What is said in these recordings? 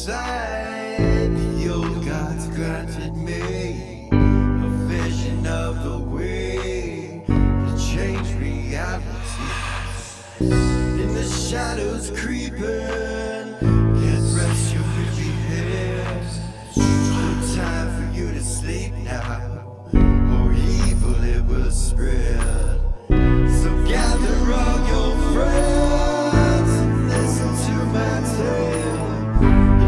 inside. The old gods granted me a vision of the way to change reality. In the shadows creeping, can't rest your weary head. No time for you to sleep now, or evil it will spread. So gather all your friends and listen to my tale.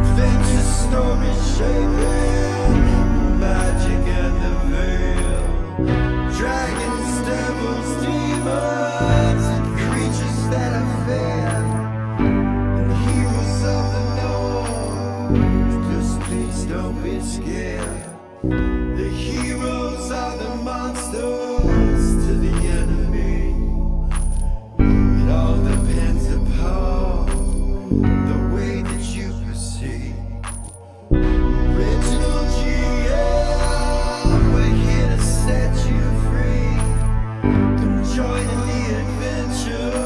Adventure story shaping the magic and the veil. Dragons, devils, demons, and creatures that are fair, and heroes of the north. Just please don't be scared. The heroes are the monsters to the enemy. It all depends upon the way that you proceed. Original GM, we're here to set you free. Come join in the adventure.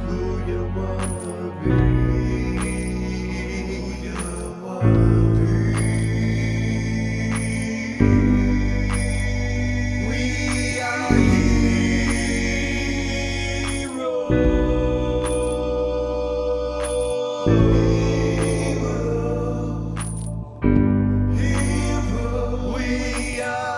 Who you wanna be? Who you wanna be? We are heroes. We are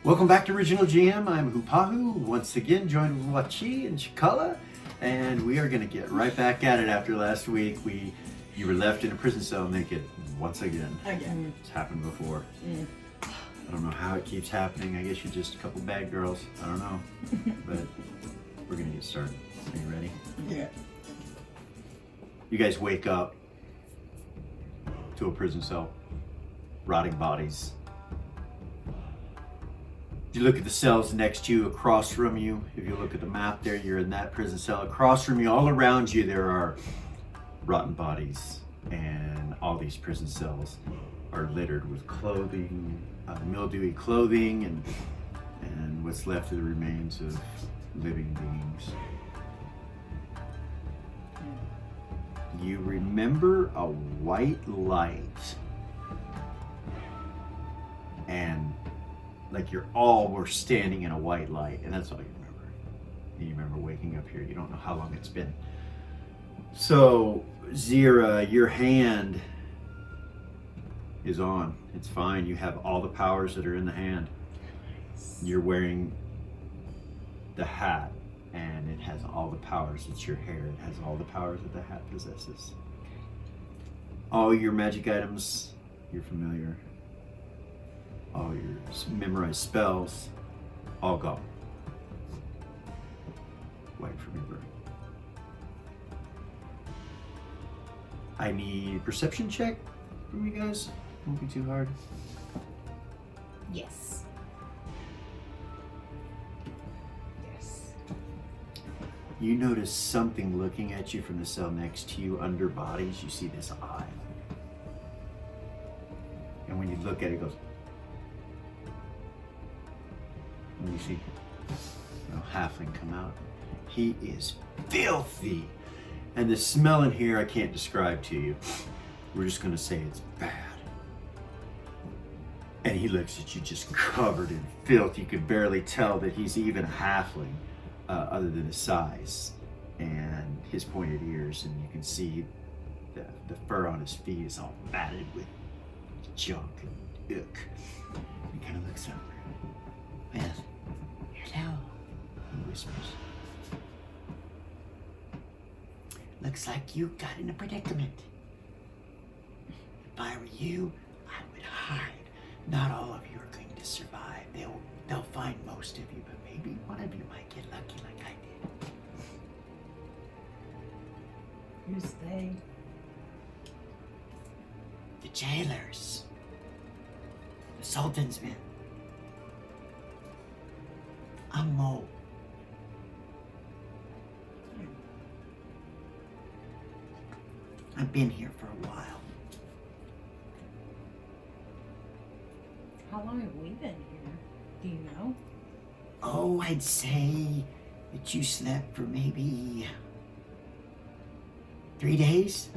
Welcome back to Original GM. I'm Hupahu, once again joined with Wachi and Chikala, and we are going to get right back at it after last week. You were left in a prison cell naked once again. Again. It's happened before. I don't know how it keeps happening. I guess you're just a couple bad girls. I don't know. But we're going to get started. Are you ready? Yeah. You guys wake up to a prison cell, rotting bodies. You look at the cells next to you, across from you. If you look at the map there, you're in that prison cell. Across from you, all around you, there are rotten bodies. And all these prison cells are littered with clothing, mildewy clothing, and what's left of the remains of living beings. You remember a white light, and like you're all were standing in a white light, and that's all you remember. And you remember waking up here. You don't know how long it's been. So, Zira, your hand is on. It's fine. You have all the powers that are in the hand. You're wearing the hat, and it has all the powers. It's your hair. It has all the powers that the hat possesses. All your magic items, you're familiar. All your memorized spells, all gone. Wiped from your brain. I need perception check from you guys. Won't be too hard. Yes. Yes. You notice something looking at you from the cell next to you under bodies. You see this eye. And when you look at it, it goes. And you see a halfling come out. He is filthy. And the smell in here I can't describe to you. We're just gonna say it's bad. And he looks at you just covered in filth. You could barely tell that he's even a halfling, other than his size and his pointed ears. And you can see the fur on his feet is all matted with junk and ick. He kind of looks over. Yes. Hello, he whispers. Looks like you got in a predicament. If I were you, I would hide. Not all of you are going to survive. They'll find most of you, but maybe one of you might get lucky like I did. Who's they? The jailers. The Sultan's men. I'm Mo. I've been here for a while. How long have we been here? Do you know? Oh, I'd say that you slept for maybe 3 days.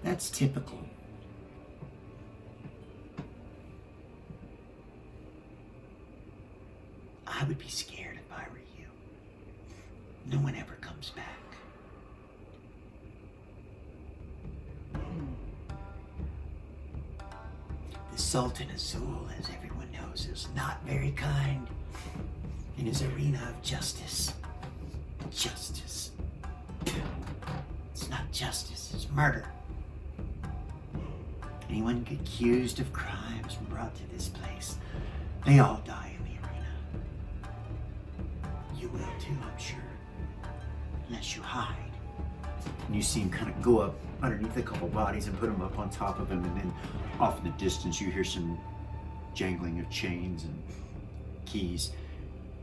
That's typical. I would be scared if I were you. No one ever comes back. The Sultan Azul, as everyone knows, is not very kind in his arena of justice. Justice. It's not justice, it's murder. Anyone accused of crimes and brought to this place, they all die in the arena. You will too, I'm sure. Unless you hide. And you see him kind of go up underneath a couple bodies and put them up on top of him, and then off in the distance you hear some jangling of chains and keys.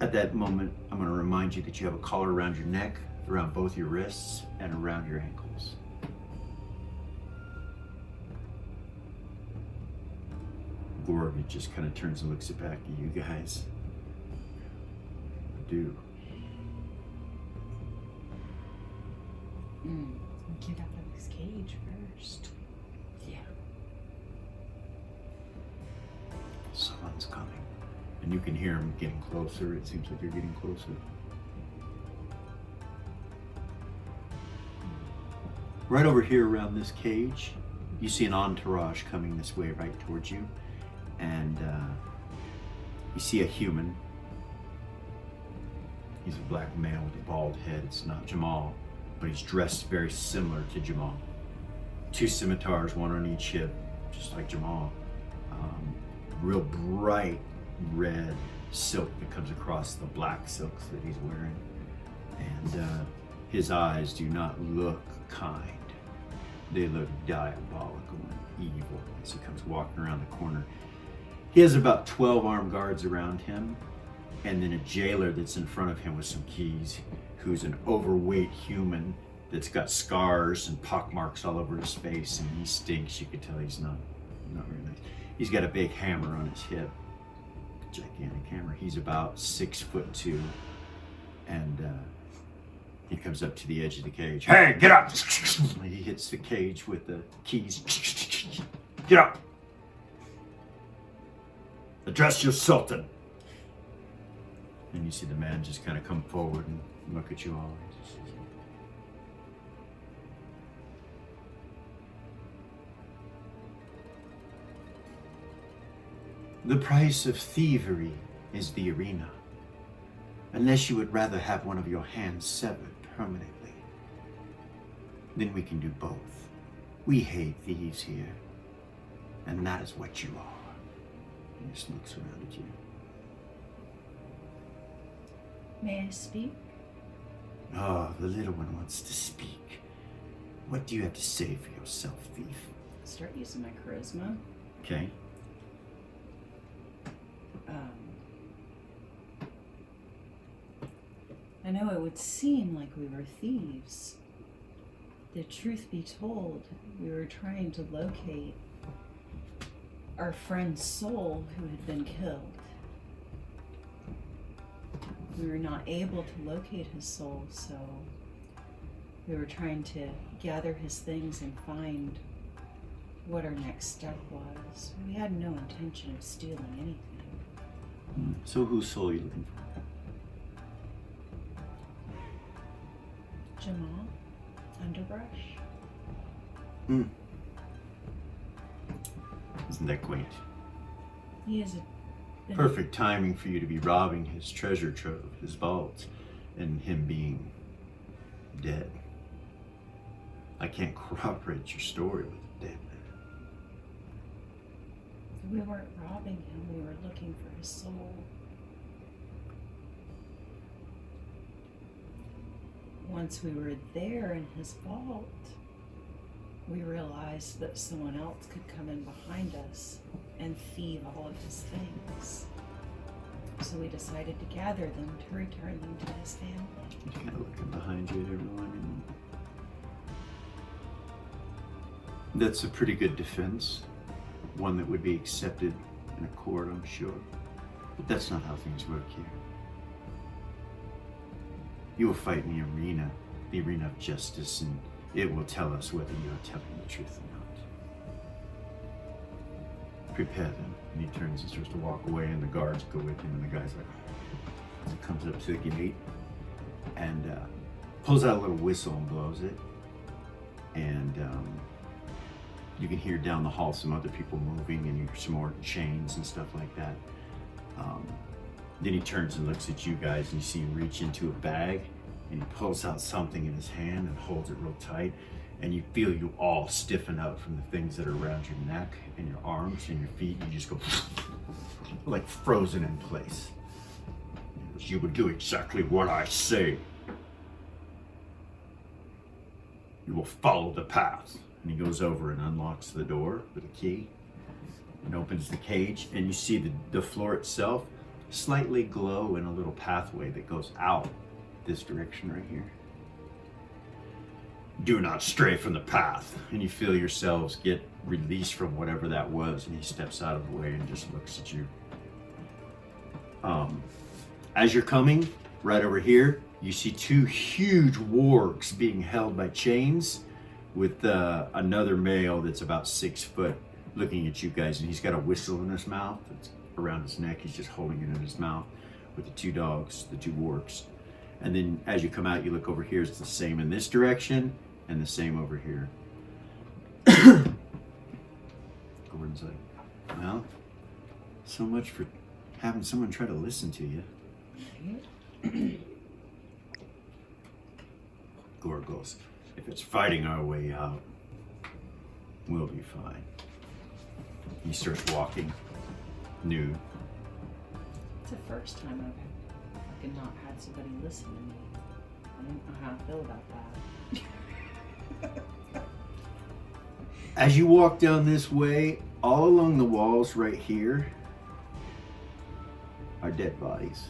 At that moment, I'm going to remind you that you have a collar around your neck, around both your wrists, and around your ankles. Gorg just kind of turns and looks back at you guys. I do. Get out of this cage first. Yeah. Someone's coming. And you can hear him getting closer. It seems like you're getting closer. Right over here around this cage, you see an entourage coming this way right towards you. And you see a human. He's a black male with a bald head. It's not Jamal, but he's dressed very similar to Jamal. 2 scimitars, one on each hip, just like Jamal. Real bright red silk that comes across the black silks that he's wearing. And his eyes do not look kind. They look diabolical and evil as he comes walking around the corner. He has about 12 armed guards around him, and then a jailer that's in front of him with some keys, who's an overweight human that's got scars and pockmarks all over his face, and he stinks. You could tell he's not very nice. He's got a big hammer on his hip, gigantic hammer. He's about 6'2", and he comes up to the edge of the cage. Hey, get up! He hits the cage with the keys. Get up! Address your Sultan. And you see the man just kind of come forward and look at you all. The price of thievery is the arena. Unless you would rather have one of your hands severed permanently, then we can do both. We hate thieves here, and that is what you are. He just looks around at you. May I speak? Oh, the little one wants to speak. What do you have to say for yourself, thief? Start using my charisma. Okay. I know it would seem like we were thieves. The truth be told, we were trying to locate our friend's soul who had been killed. We were not able to locate his soul, so we were trying to gather his things and find what our next step was. We had no intention of stealing anything. So whose soul are you looking for? Jamal, Underbrush. Isn't that quaint? He is a Perfect timing for you to be robbing his treasure trove, his vault, and him being dead. I can't corroborate your story with a dead man. We weren't robbing him, we were looking for his soul. Once we were there in his vault, we realized that someone else could come in behind us and thieve all of his things. So we decided to gather them to return them to his family. You're kind of looking behind you, everyone. And that's a pretty good defense. One that would be accepted in a court, I'm sure. But that's not how things work here. You will fight in the arena of justice, and it will tell us whether you are telling the truth or not. Prepare them. And he turns and starts to walk away, and the guards go with him, and the guy's like, comes up to the gate and pulls out a little whistle and blows it. And you can hear down the hall some other people moving, and you hear some more chains and stuff like that. Then he turns and looks at you guys, and you see him reach into a bag, and he pulls out something in his hand and holds it real tight, and you feel you all stiffen up from the things that are around your neck and your arms and your feet. You just go like frozen in place. You would do exactly what I say. You will follow the path. And he goes over and unlocks the door with a key and opens the cage, and you see the floor itself slightly glow in a little pathway that goes out this direction right here. Do not stray from the path. And you feel yourselves get released from whatever that was, and he steps out of the way and just looks at you. As you're coming, right over here, you see two huge wargs being held by chains with another male that's about 6 foot looking at you guys, and he's got a whistle in his mouth. It's around his neck. He's just holding it in his mouth with the two dogs, the two wargs. And then as you come out, you look over here, it's the same in this direction and the same over here. Gordon's like, well, so much for having someone try to listen to you. Gord goes, if it's fighting our way out, we'll be fine. He starts walking, nude. It's the first time I've fucking not had somebody listen to me. I don't know how I feel about that. As you walk down this way, all along the walls right here are dead bodies.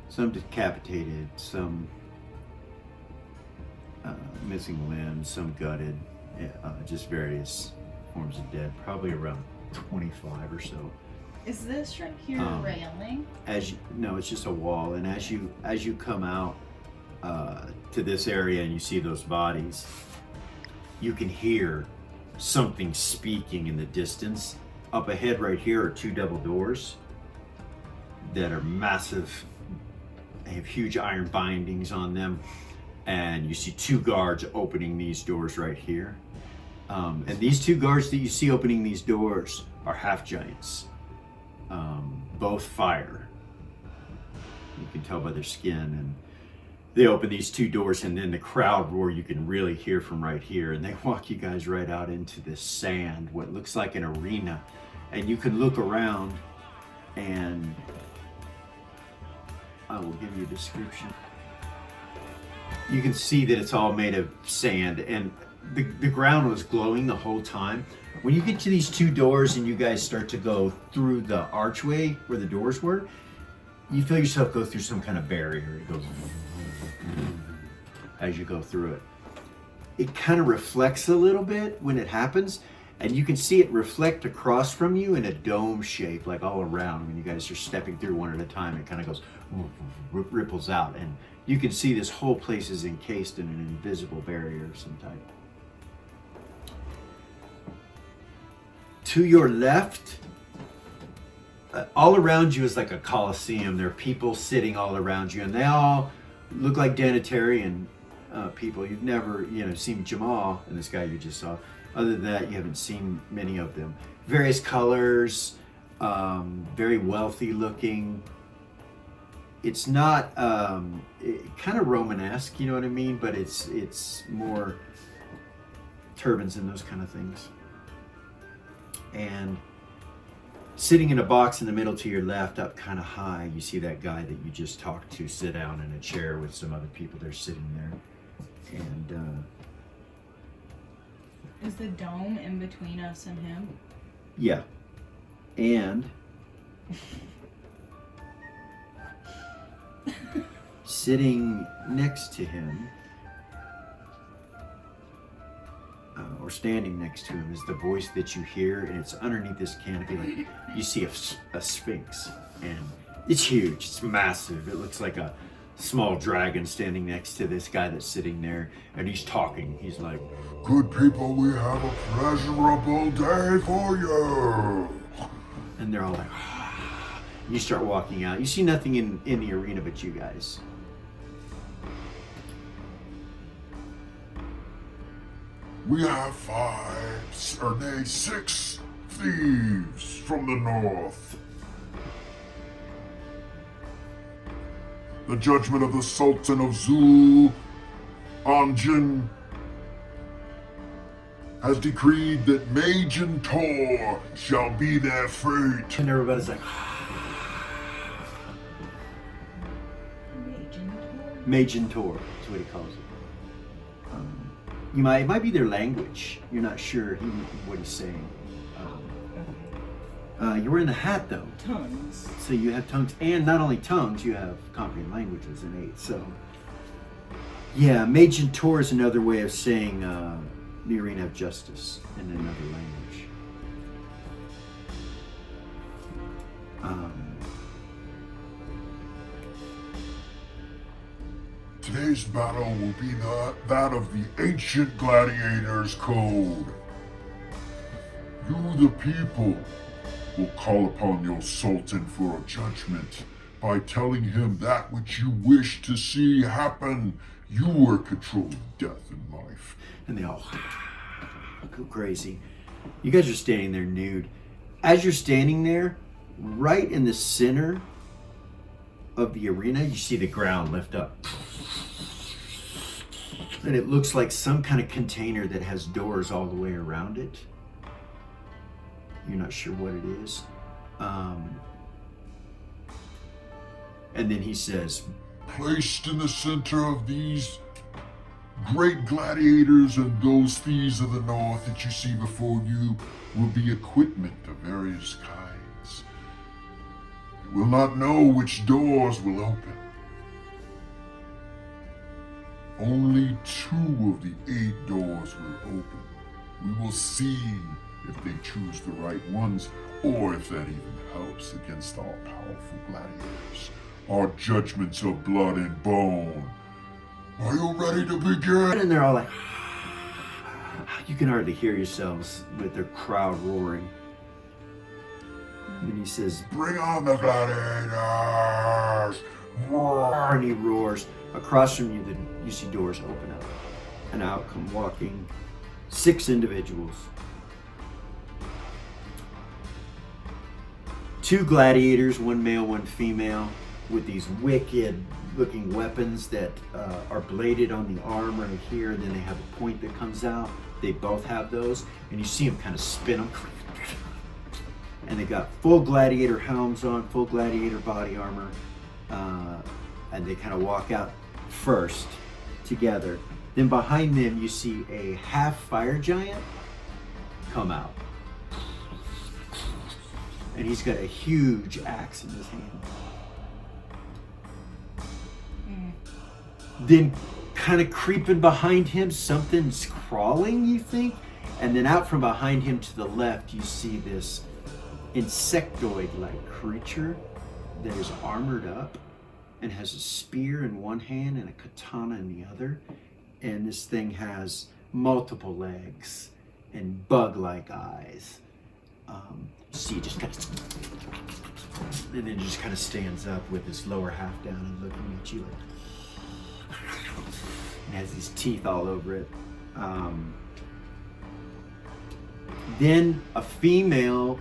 Some decapitated, some missing limbs, some gutted, just various forms of dead, probably around 25 or so. Is this right here a railing? No, it's just a wall. And as you come out to this area and you see those bodies, you can hear something speaking in the distance. Up ahead right here are two double doors that are massive. They have huge iron bindings on them. And you see two guards opening these doors right here. And these two guards that you see opening these doors are half giants. Both fire. You can tell by their skin. And they open these two doors, and then the crowd roar you can really hear from right here. And they walk you guys right out into this sand, what looks like an arena. And you can look around, and I will give you a description. You can see that it's all made of sand, and the ground was glowing the whole time. When you get to these two doors and you guys start to go through the archway where the doors were, you feel yourself go through some kind of barrier. It goes as you go through it. It kind of reflects a little bit when it happens, and you can see it reflect across from you in a dome shape, like all around. When you guys are stepping through one at a time, it kind of goes, ripples out, and you can see this whole place is encased in an invisible barrier of some type. To your left, all around you is like a coliseum. There are people sitting all around you, and they all look like Danitarian people. You've never, seen Jamal and this guy you just saw. Other than that, you haven't seen many of them. Various colors, very wealthy looking. it's not kind of Romanesque, you know what I mean? But it's more turbans and those kind of things. And sitting in a box in the middle to your left, up kind of high, you see that guy that you just talked to sit down in a chair with some other people. They're sitting there. And Is the dome in between us and him? yeah. And sitting next to him, or standing next to him, is the voice that you hear, and it's underneath this canopy. Like you see a sphinx, and it's huge, it's massive. It looks like a small dragon standing next to this guy that's sitting there, and he's talking. He's like, Good people, we have a pleasurable day for you. and they're all like, you start walking out. You see nothing in the arena but you guys. We have 6 thieves from the north. The judgment of the Sultan of Zul, Anjin, has decreed that Mage and Tor shall be their fate. And everybody's like, Major. Magentor is what he calls it. It might be their language. You're not sure what he's saying. You were in the hat though, Tongues. so you have tongues, and not only tongues, you have comprehend languages innate. So, yeah, Magentor is another way of saying the arena of justice in another language. Today's battle will be that of the ancient gladiators' code. You, the people, will call upon your sultan for a judgment by telling him that which you wish to see happen. You are controlling death and life. And they all go crazy. You guys are standing there nude. As you're standing there, right in the center of the arena, you see the ground lift up. And it looks like some kind of container that has doors all the way around it. You're not sure what it is. And then he says, Placed in the center of these great gladiators and those thieves of the north that you see before you will be equipment of various kinds. You will not know which doors will open. Only 2 of the 8 doors will open. We will see if they choose the right ones, or if that even helps against our powerful gladiators. Our judgments of blood and bone. Are you ready to begin? and they're all like, you can hardly hear yourselves with their crowd roaring. And he says, Bring on the gladiators! roar, and he roars. Across from you, you see doors open up, and out come walking 6 individuals. 2 gladiators, 1 male, 1 female, with these wicked-looking weapons that are bladed on the arm right here, and then they have a point that comes out. They both have those, and you see them kind of spin them. And they got full gladiator helms on, full gladiator body armor, and they kind of walk out first together. Then behind them you see a half fire giant come out, and he's got a huge axe in his hand. Then kind of creeping behind him, something's crawling, you think, and then out from behind him to the left you see this insectoid-like creature that is armored up and has a spear in one hand and a katana in the other. And this thing has multiple legs and bug-like eyes. See, it just kind of, and then just kind of stands up with his lower half down and looking at you like, and has these teeth all over it. Then a female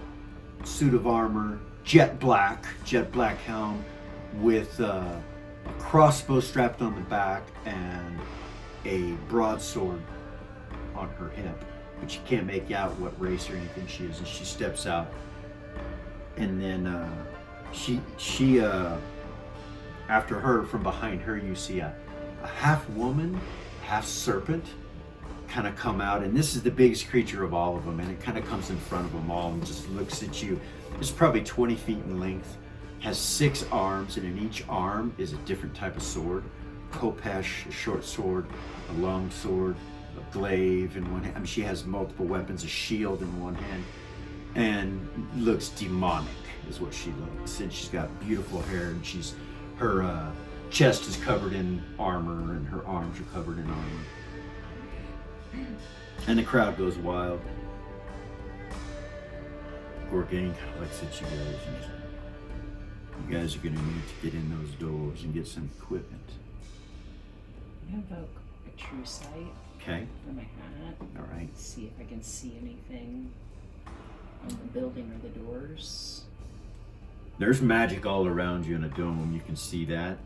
suit of armor, jet black helm, with a crossbow strapped on the back and a broadsword on her hip, but you can't make out what race or anything she is. And she steps out, and then she after her, from behind her, you see a half woman, half serpent kind of come out, and this is the biggest creature of all of them, and it kind of comes in front of them all and just looks at you. It's probably 20 feet in length, has 6 arms, and in each arm is a different type of sword. Khopesh, a short sword, a long sword, a glaive in one hand. I mean, she has multiple weapons, a shield in one hand, and looks demonic is what she looks. And she's got beautiful hair, and her chest is covered in armor, and her arms are covered in armor. And the crowd goes wild. Gorgane kind of looks at you guys, and you guys are going to need to get in those doors and get some equipment. I invoke a true sight Okay. for my hat. All right. See if I can see anything on the building or the doors. There's magic all around you in a dome. You can see that.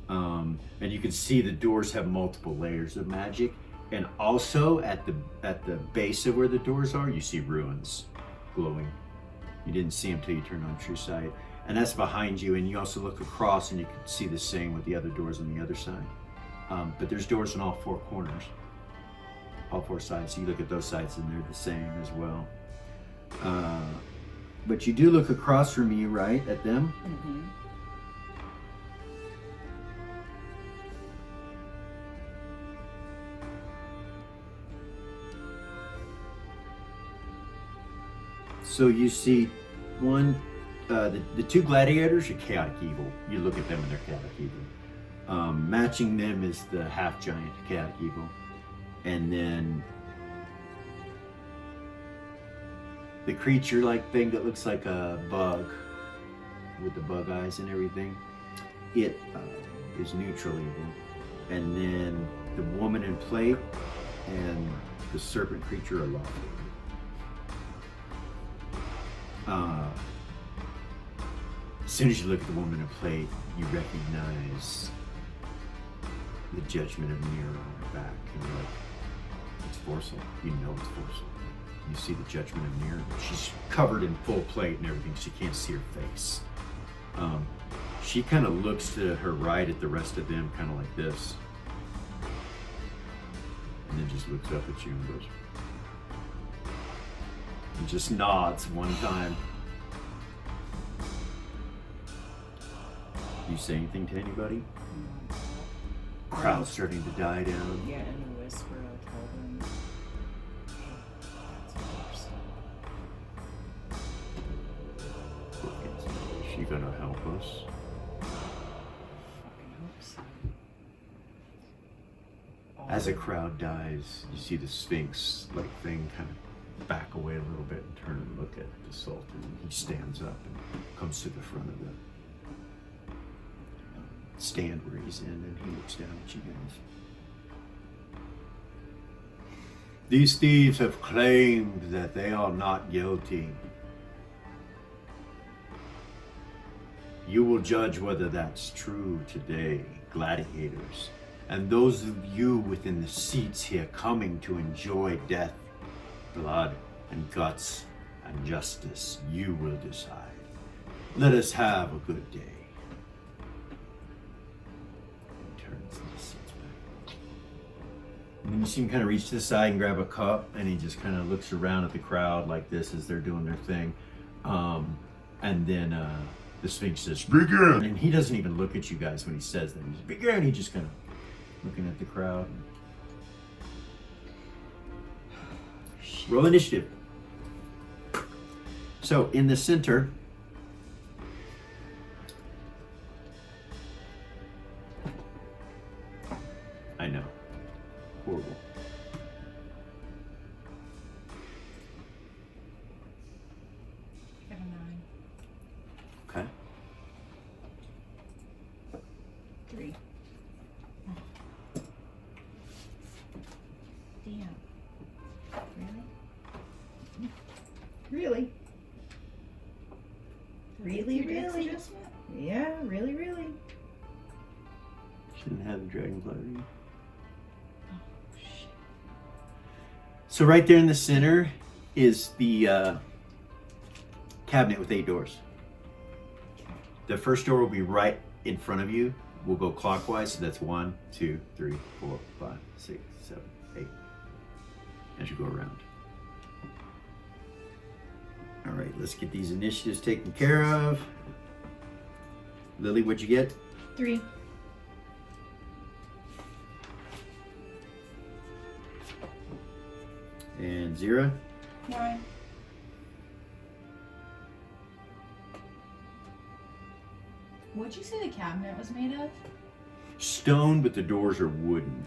And you can see the doors have multiple layers of magic. And also at the base of where the doors are, you see ruins glowing. You didn't see them till you turned on true sight. And that's behind you. And you also look across and you can see the same with the other doors on the other side. But there's doors on all 4 corners, all 4 sides. So you look at those sides and they're the same as well. But you do look across from you, right, at them? Mm-hmm. So you see one, the 2 gladiators are chaotic evil. You look at them and they're chaotic evil. Matching them is the half giant chaotic evil. And then the creature-like thing that looks like a bug with the bug eyes and everything, it is neutral evil. And then the woman in plate and the serpent creature are lawful. As soon as you look at the woman in plate, you recognize the judgment of Nero on her back, and you're like, it's Forcel. You know it's Forcel. You see the judgment of Nero. She's covered in full plate and everything, so you can't see her face. She kind of looks to her right at the rest of them, kind of like this, and then just looks up at you and goes, and just nods one time. You say anything to anybody? Crowd's starting to die down. Yeah, in a whisper, I'll tell them, hey, that's a person. Is she gonna help us? Fucking hope so. As a crowd dies, you see the Sphinx-like thing kind of back away a little bit and turn and look at the Sultan. He stands up and comes to the front of the stand where he's in, and he looks down at you guys. These thieves have claimed that they are not guilty. You will judge whether that's true today, gladiators. And those of you within the seats here coming to enjoy death, blood, and guts, and justice, you will decide. Let us have a good day. He turns and just sits back. And then you see him kind of reach to the side and grab a cup, and he just kind of looks around at the crowd like this as they're doing their thing. And then the Sphinx says, Begin! and he doesn't even look at you guys when he says that. He's begin. He just kind of looking at the crowd. Roll initiative. So in the center, I know, horrible. Got a 9. Okay. 3. Damn. Really? Really, Your dex really? adjustment? Yeah, really, really. Didn't have the dragon glider. Oh, shit. So right there in the center is the cabinet with 8 doors. The first door will be right in front of you. We'll go clockwise, so that's 1, 2, 3, 4, 5, 6, 7, 8. As you go around. All right, let's get these initiatives taken care of. Lily, what'd you get? 3. And Zira? 9. What'd you say the cabinet was made of? Stone, but the doors are wooden.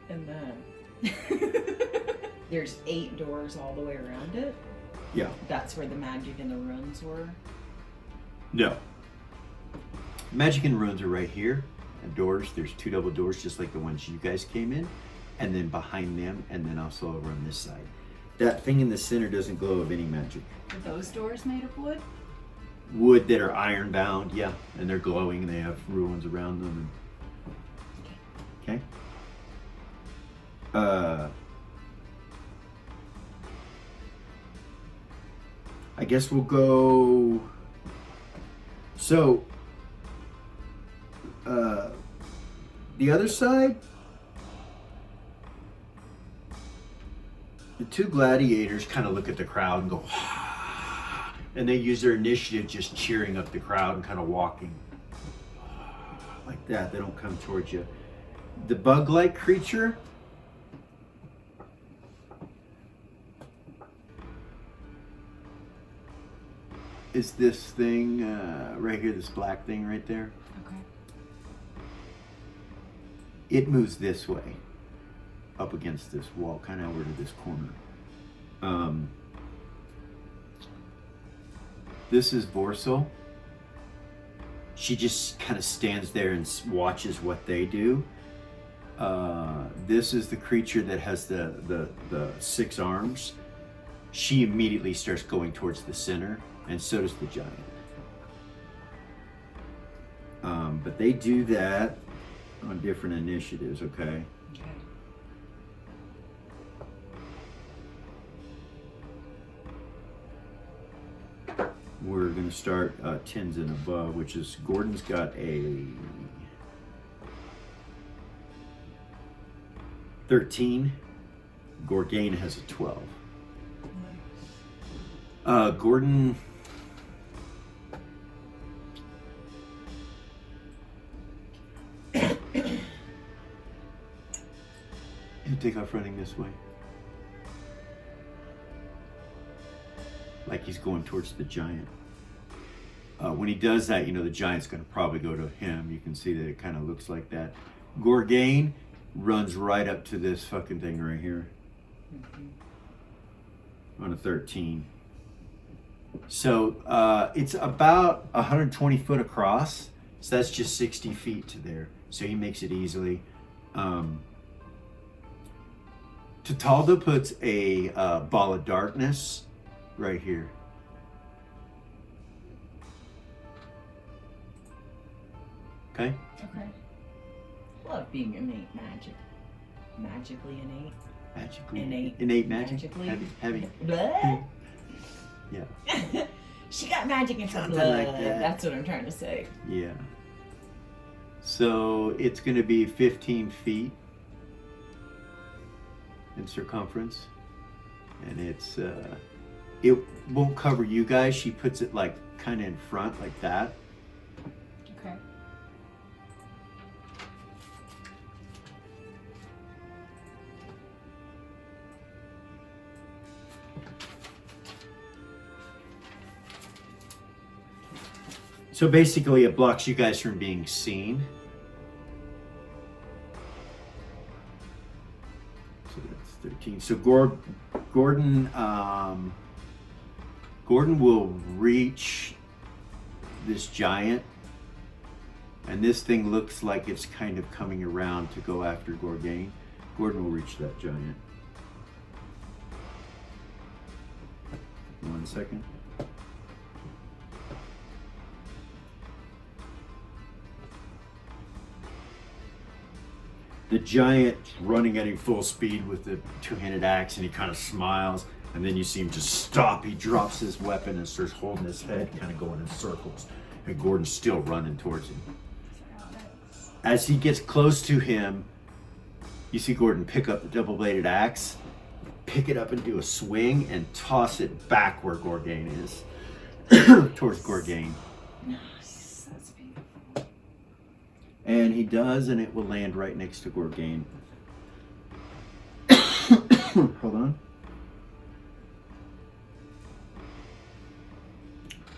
And then there's 8 doors all the way around it. Yeah. That's where the magic and the runes were. No. Magic and runes are right here. And doors, there's 2 double doors just like the ones you guys came in. And then behind them, and then also over on this side. That thing in the center doesn't glow of any magic. Are those doors made of wood? Wood that are iron bound, yeah. And they're glowing and they have ruins around them. And... Okay. I guess we'll go. So, the other side, the 2 gladiators kind of look at the crowd and go, and they use their initiative just cheering up the crowd and kind of walking like that. They don't come towards you. The bug-like creature. Is this thing right here, this black thing right there? Okay. It moves this way, up against this wall, kind of over to this corner. This is Borsal. She just kind of stands there and watches what they do. This is the creature that has the 6 arms. She immediately starts going towards the center. And so does the giant. But they do that on different initiatives, okay? Okay. We're gonna start 10s and above, which is Gordon's got a 13. Gorgain has a 12. Gordon. He'll take off running this way. Like he's going towards the giant. When he does that, you know, the giant's going to probably go to him. You can see that it kind of looks like that. Gorgain runs right up to this fucking thing right here. On a 13. So it's about 120 foot across. So that's just 60 feet to there. So he makes it easily. Tatalda puts a ball of darkness right here. Okay? Okay. Love being innate magic. Magically innate. Magically. Innate magic. magically. Heavy. Blah. Yeah. She got magic in her Something blood. like that. That's what I'm trying to say. Yeah. So it's going to be 15 feet in circumference. And it's, it won't cover you guys. She puts it like kind of in front like that. Okay. So basically it blocks you guys from being seen. So that's 13. So Gordon will reach this giant, and this thing looks like it's kind of coming around to go after Gorgain. Gordon will reach that giant. 1 second. The giant's running at him full speed with the two-handed axe, and he kind of smiles. And then you see him just stop. He drops his weapon and starts holding his head, kind of going in circles. And Gordon's still running towards him. As he gets close to him, you see Gordon pick up the double-bladed axe, pick it up and do a swing, and toss it back where Gorgain is. Towards Gorgain. Nice. That's beautiful. And he does, and it will land right next to Gorgain. Hold on.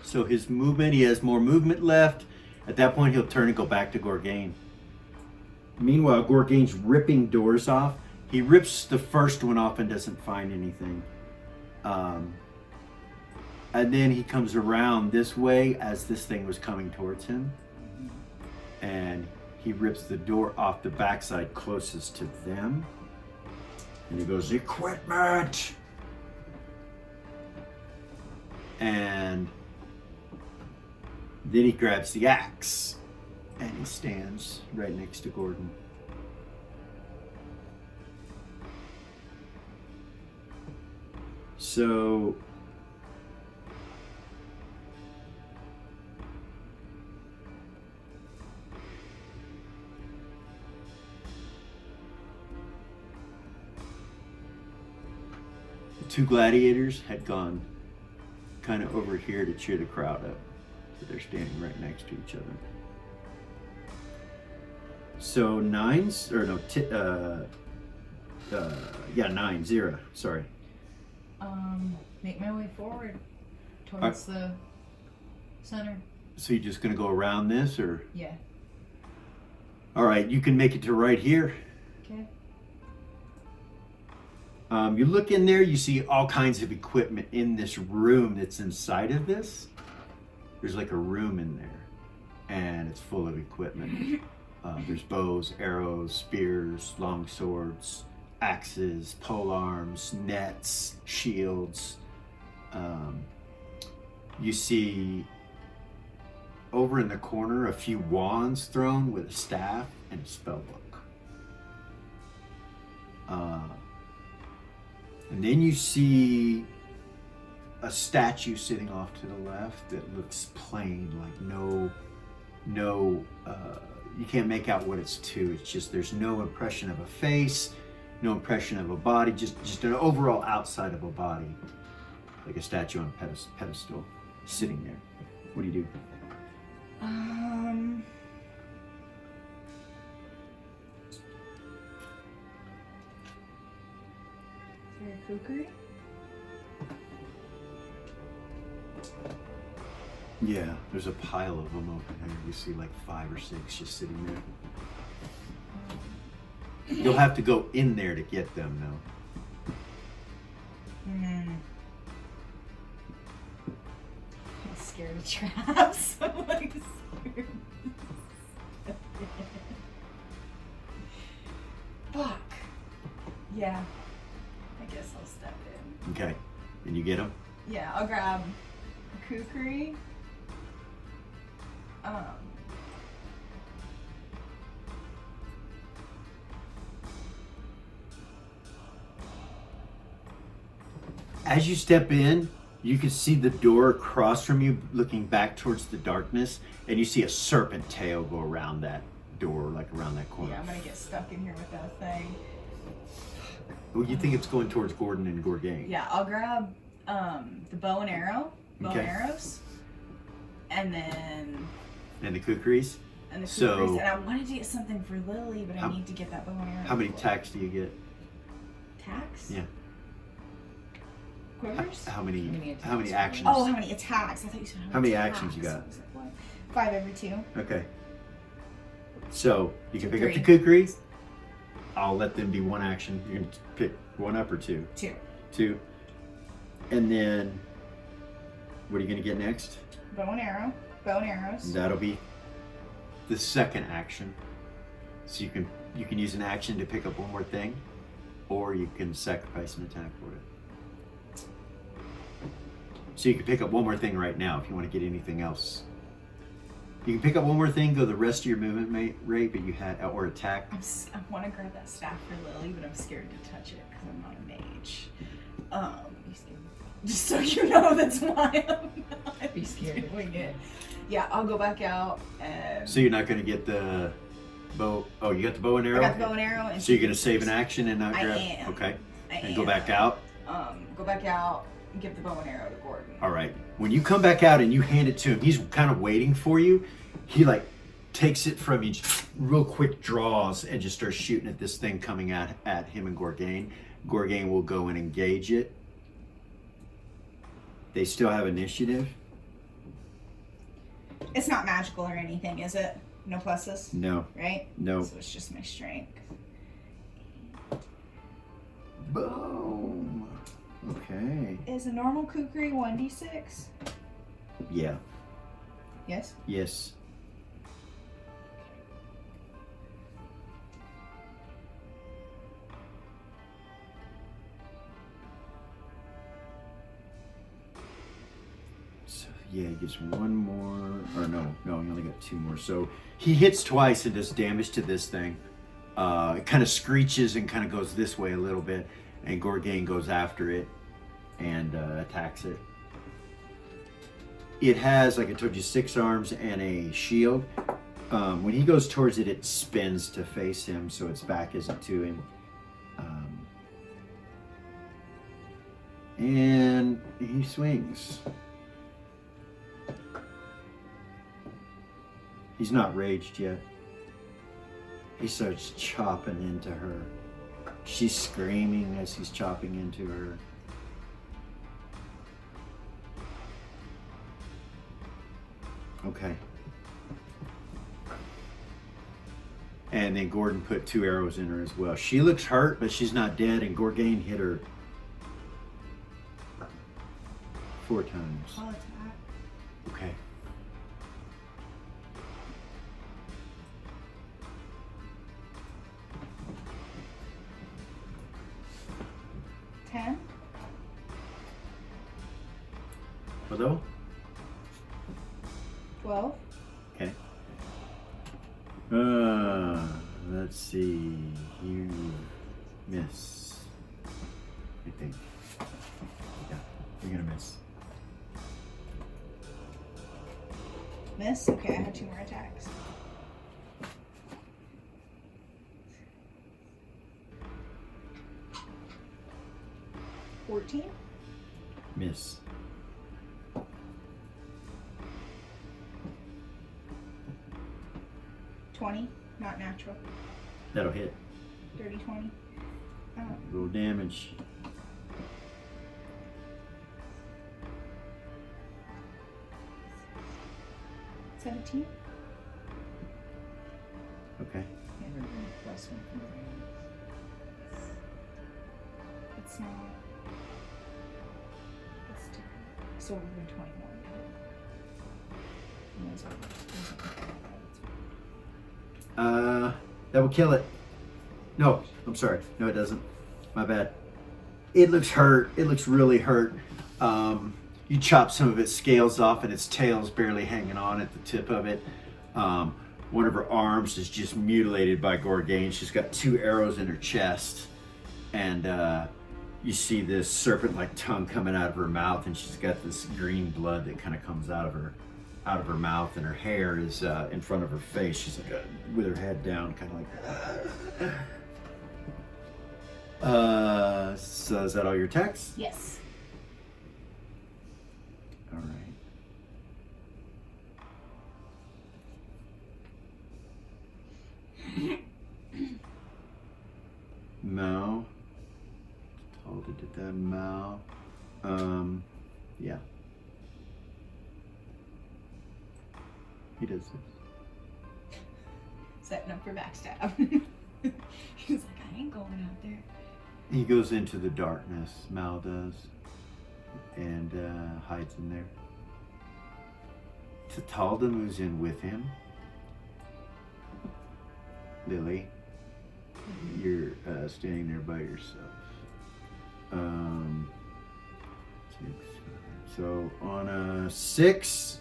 So his movement, he has more movement left. At that point, he'll turn and go back to Gorgain. Meanwhile, Gorgain's ripping doors off. He rips the first one off and doesn't find anything. And then he comes around this way as this thing was coming towards him. And he rips the door off the backside closest to them. And he goes, "Equipment!" And then he grabs the axe. And he stands right next to Gordon. So the two gladiators had gone kind of over here to cheer the crowd up. So they're standing right next to each other. So 9, sorry. Make my way forward towards the center. So you're just gonna go around this, or? Yeah. All right, you can make it to right here. Okay. You look in there, you see all kinds of equipment in this room that's inside of this. There's like a room in there, and it's full of equipment. There's bows, arrows, spears, long swords, axes, polearms, nets, shields. You see over in the corner a few wands thrown with a staff and a spell book. And then you see a statue sitting off to the left that looks plain, like you can't make out what it's to. It's just there's no impression of a face, no impression of a body, just an overall outside of a body, like a statue on a pedestal sitting there. What do you do? Is there a kukri? Yeah, there's a pile of them over there. You see like 5 or 6 just sitting there. You'll have to go in there to get them, though. I'm scared of traps. I'm like scared. Fuck. Yeah. I guess I'll step in. Okay, and you get them? Yeah, I'll grab a kukri. As you step in, you can see the door across from you looking back towards the darkness, and you see a serpent tail go around that door, like around that corner. Yeah, I'm gonna get stuck in here with that thing. Well, you think it's going towards Gordon and Gorgain. Yeah, I'll grab the bow and arrow, Okay. and arrows, and then And the kukris? and the So- kukris. And I wanted to get something for Lily, but How- I need to get that bow and arrow. How many before. tacks do you get? Tacks? Yeah. Quivers? How many attacks how many are actions? Oh, how many attacks? I thought you said How many attacks. actions you got? I was like, what? 5 every 2. Okay. So you can pick up the 3. kukris. I'll let them be one action. You're gonna pick one up or two? 2. Two. And then what are you gonna get next? Bow and arrow. Bow and arrows. That'll be the second action. So you can use an action to pick up one more thing, or you can sacrifice an attack for it. So you can pick up one more thing right now if you want to get anything else. You can pick up one more thing, go the rest of your movement rate, but you had or attack. I want to grab that staff for Lily, but I'm scared to touch it because I'm not a mage. Just so you know, that's why I'm not Be scared. doing it. Yeah, I'll go back out and. So you're not going to get the bow. Oh, you got the bow and arrow. I got the bow and arrow. And So you're going to save an action and not I grab. am. Okay. I And am. go back out. Go back out. And give the bow and arrow to Gordon. All right. When you come back out and you hand it to him, he's kind of waiting for you. He like takes it from you, just real quick draws and just starts shooting at this thing coming at him and Gorgain. Gorgain will go and engage it. They still have initiative. It's not magical or anything, is it? No pluses, No. right? No. So it's just my strength. Boom. Okay. Is a normal kukri 1d6? Yeah. Yes. Yes. So yeah, he gets one more. Or no, he only got two more. So he hits twice and does damage to this thing. It kind of screeches and kind of goes this way a little bit, and Gorgain goes after it and attacks it. It has, like I told you, 6 arms and a shield. When he goes towards it, it spins to face him, so its back isn't to him. And he swings. He's not raged yet. He starts chopping into her. She's screaming as he's chopping into her. Okay. And then Gordon put 2 arrows in her as well. She looks hurt, but she's not dead, and Gorgain hit her 4 times. I'll attack. Okay. $10. Hello? 12. Okay. Let's see. You miss. I think. Yeah, you're gonna miss. Miss? Okay, I have 2 more attacks. $14. Miss. $20. Not natural. That'll hit. Dirty 20. Roll damage. $17. Okay. Plus 1 from range. It's not. It's 2. So we're doing 21. And those are- That will kill it. No, I'm sorry. No, it doesn't. My bad. It looks hurt. It looks really hurt. You chop some of its scales off and its tail's barely hanging on at the tip of it. One of her arms is just mutilated by Gorgain. She's got 2 arrows in her chest. And you see this serpent-like tongue coming out of her mouth, and she's got this green blood that kind of comes out of her mouth, and her hair is in front of her face. She's like with her head down, kind of like. So is that all your attacks? Yes. All right. Mal. Told it did that. Mal. Yeah. He does this. Setting up for backstab. He's like, I ain't going out there. He goes into the darkness, Mal does, and hides in there. Tatalda moves in with him. Lily, you're standing there by yourself. 6, so on a 6,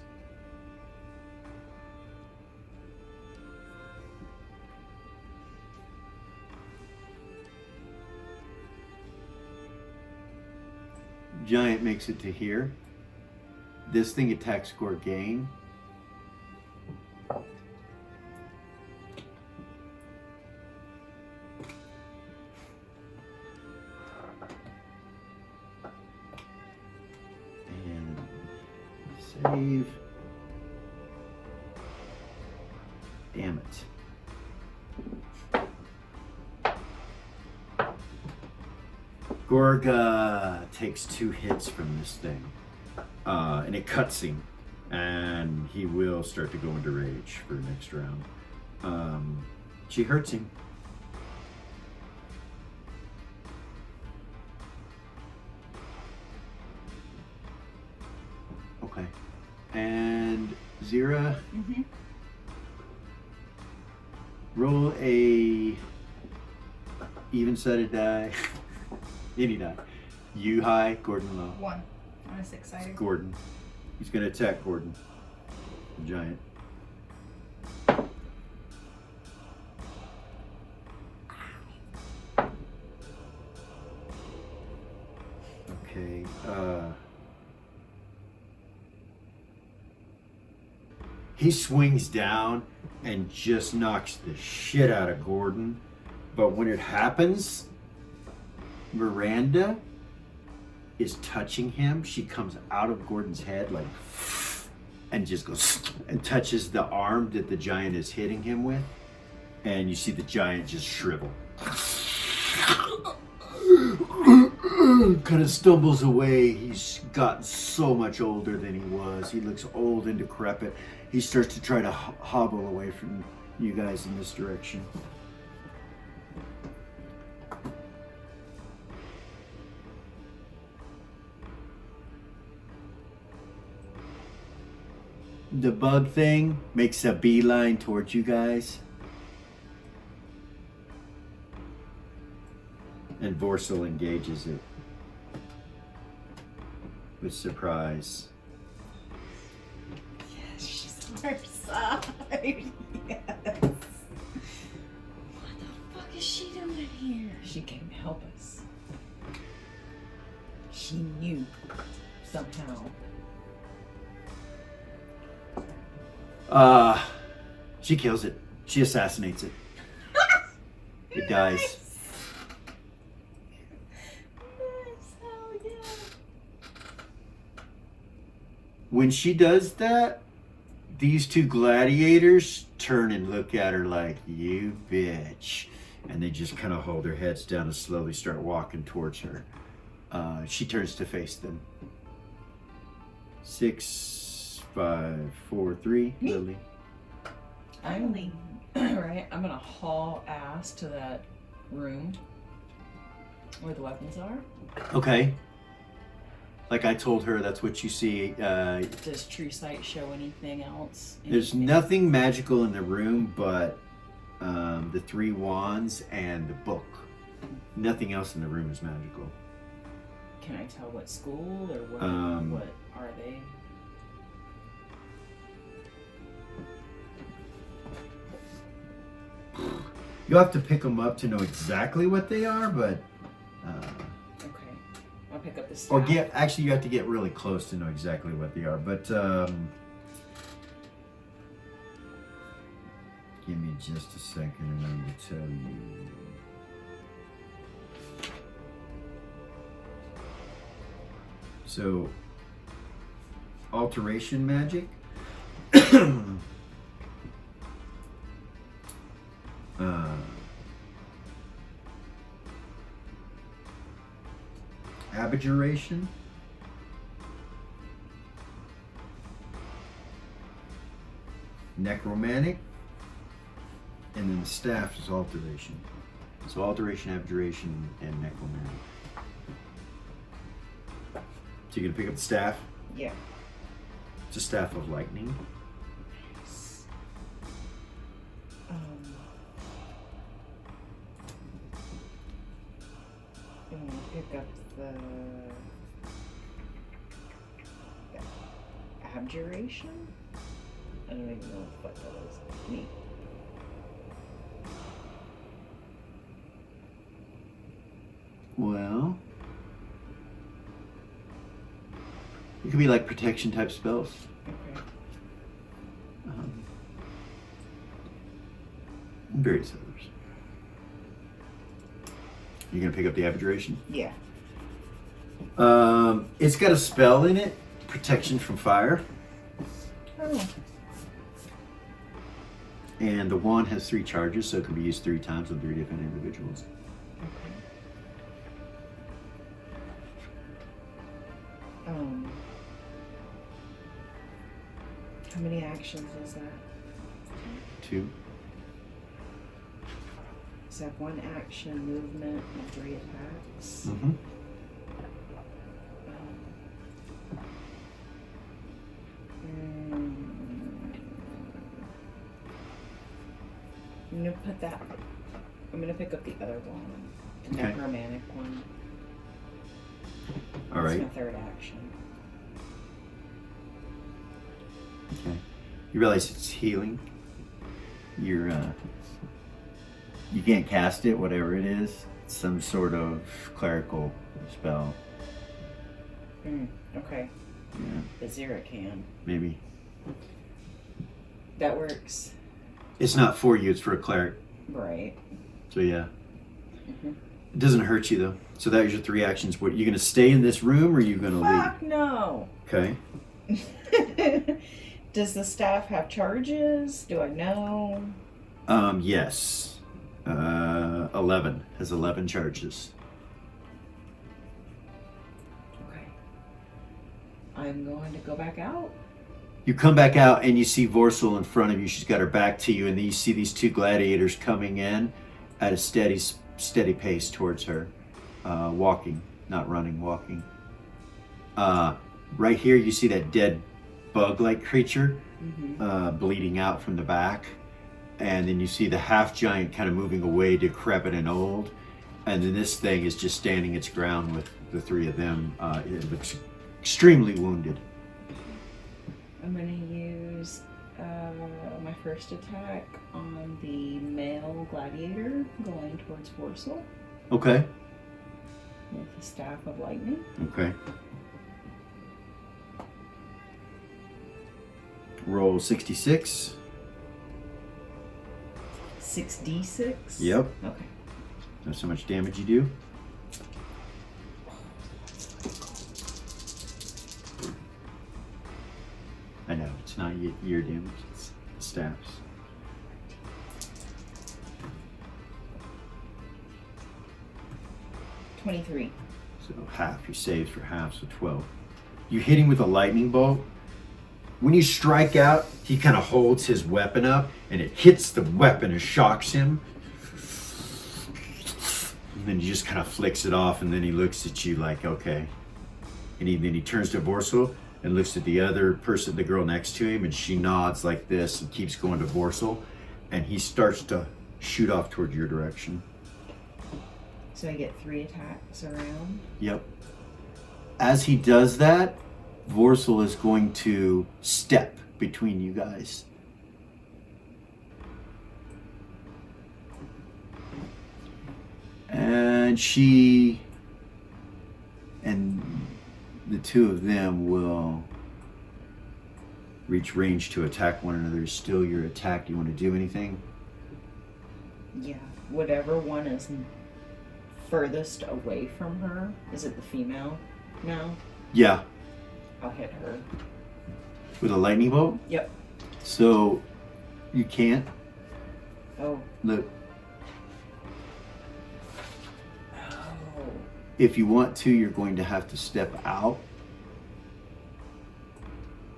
giant makes it to here, this thing attacks Gorgain. And save. Damn it. Gorga takes 2 hits from this thing, and it cuts him, and he will start to go into rage for next round. She hurts him. Okay. And Zira, roll a even-sided die. Any die. You high, Gordon low. 1 on a 6-sided. Gordon. He's going to attack Gordon. The giant. Okay. He swings down and just knocks the shit out of Gordon. But when it happens, Miranda is touching him. She comes out of Gordon's head like, and just goes and touches the arm that the giant is hitting him with. And you see the giant just shrivel. Kind of stumbles away. He's gotten so much older than he was. He looks old and decrepit. He starts to try to hobble away from you guys in this direction. The bug thing makes a beeline towards you guys. And Vorsel engages it with surprise. Yes, she's on our side. Yes. What the fuck is she doing here? She came to help us. She knew somehow. She kills it. She assassinates it. It dies. Nice, hell yeah. When she does that, these 2 gladiators turn and look at her like, you bitch. And they just kind of hold their heads down and slowly start walking towards her. She turns to face them. 6, 5, 4, 3. Lily. I'm right. I'm gonna haul ass to that room where the weapons are. Okay. Like I told her, that's what you see. Does True Sight show anything else? There's Anything? nothing magical in the room but the 3 wands and the book. Nothing else in the room is magical. Can I tell what school or what? What are they? You'll have to pick them up to know exactly what they are, but Okay, I'll pick up the staff. or actually you have to get really close to know exactly what they are. But give me just a second and I'm going to tell you. So, alteration magic. Abjuration. Necromantic. And then the staff is alteration. So alteration, abjuration, and necromantic. So you're gonna pick up the staff? Yeah. It's a staff of lightning. I'm gonna pick up the abjuration. I don't even know what the fuck that is. Neat. Well, It could be like protection type spells. Okay. And various others. You gonna pick up the abjuration? Yeah. It's got a spell in it, protection from fire, Oh. and the wand has 3 charges, so it can be used 3 times on 3 different individuals. Okay. How many actions is that? 2. So I have 1 action, movement, and 3 attacks. Mm-hmm. I'm gonna put that. I'm gonna pick up the other one, the Okay. necromantic one. All right. That's my 3rd action. Okay. You realize it's healing. You're you can't cast it, whatever it is. It's some sort of clerical spell. Okay. Yeah, The Zira can. maybe. That works. It's not for you, it's for a cleric. Right. So yeah. Mhm. It doesn't hurt you though. So that was your 3 actions. What, you gonna stay in this room or are you gonna Fuck no. leave? Okay. Does the staff have charges? Do I know? Yes. 11 has 11 charges. Okay. I'm going to go back out. You come back out and you see Vorsel in front of you. She's got her back to you, and then you see these 2 gladiators coming in at a steady pace towards her, walking, not running, walking. Right here, you see that dead bug-like creature bleeding out from the back, and then you see the half giant kind of moving away, decrepit and old, and then this thing is just standing its ground with the 3 of them. It looks extremely wounded. I'm going to use my first attack on the male gladiator going towards Vorsel Okay. with the Staff of Lightning. Okay. Roll 66. 6d6? Yep. Okay. That's how much damage you do. I know, it's not your damage, it's staff's. $23. So half, your saves for half, so 12. You hit him with a lightning bolt. When you strike out, he kind of holds his weapon up and it hits the weapon and shocks him. And then he just kind of flicks it off, and then he looks at you like, okay. And then he turns to Vorsel and looks at the other person, the girl next to him, and she nods like this and keeps going to Vorsel. And he starts to shoot off toward your direction. So I get 3 attacks around. Yep. As he does that, Vorsel is going to step between you guys. And she and the 2 of them will reach range to attack one another. Still your attack. Do you want to do anything? Yeah. Whatever one is furthest away from her. Is it the female now? Yeah. I'll hit her. With a lightning bolt? Yep. So you can't. Oh. Look, Oh. if you want to, you're going to have to step out.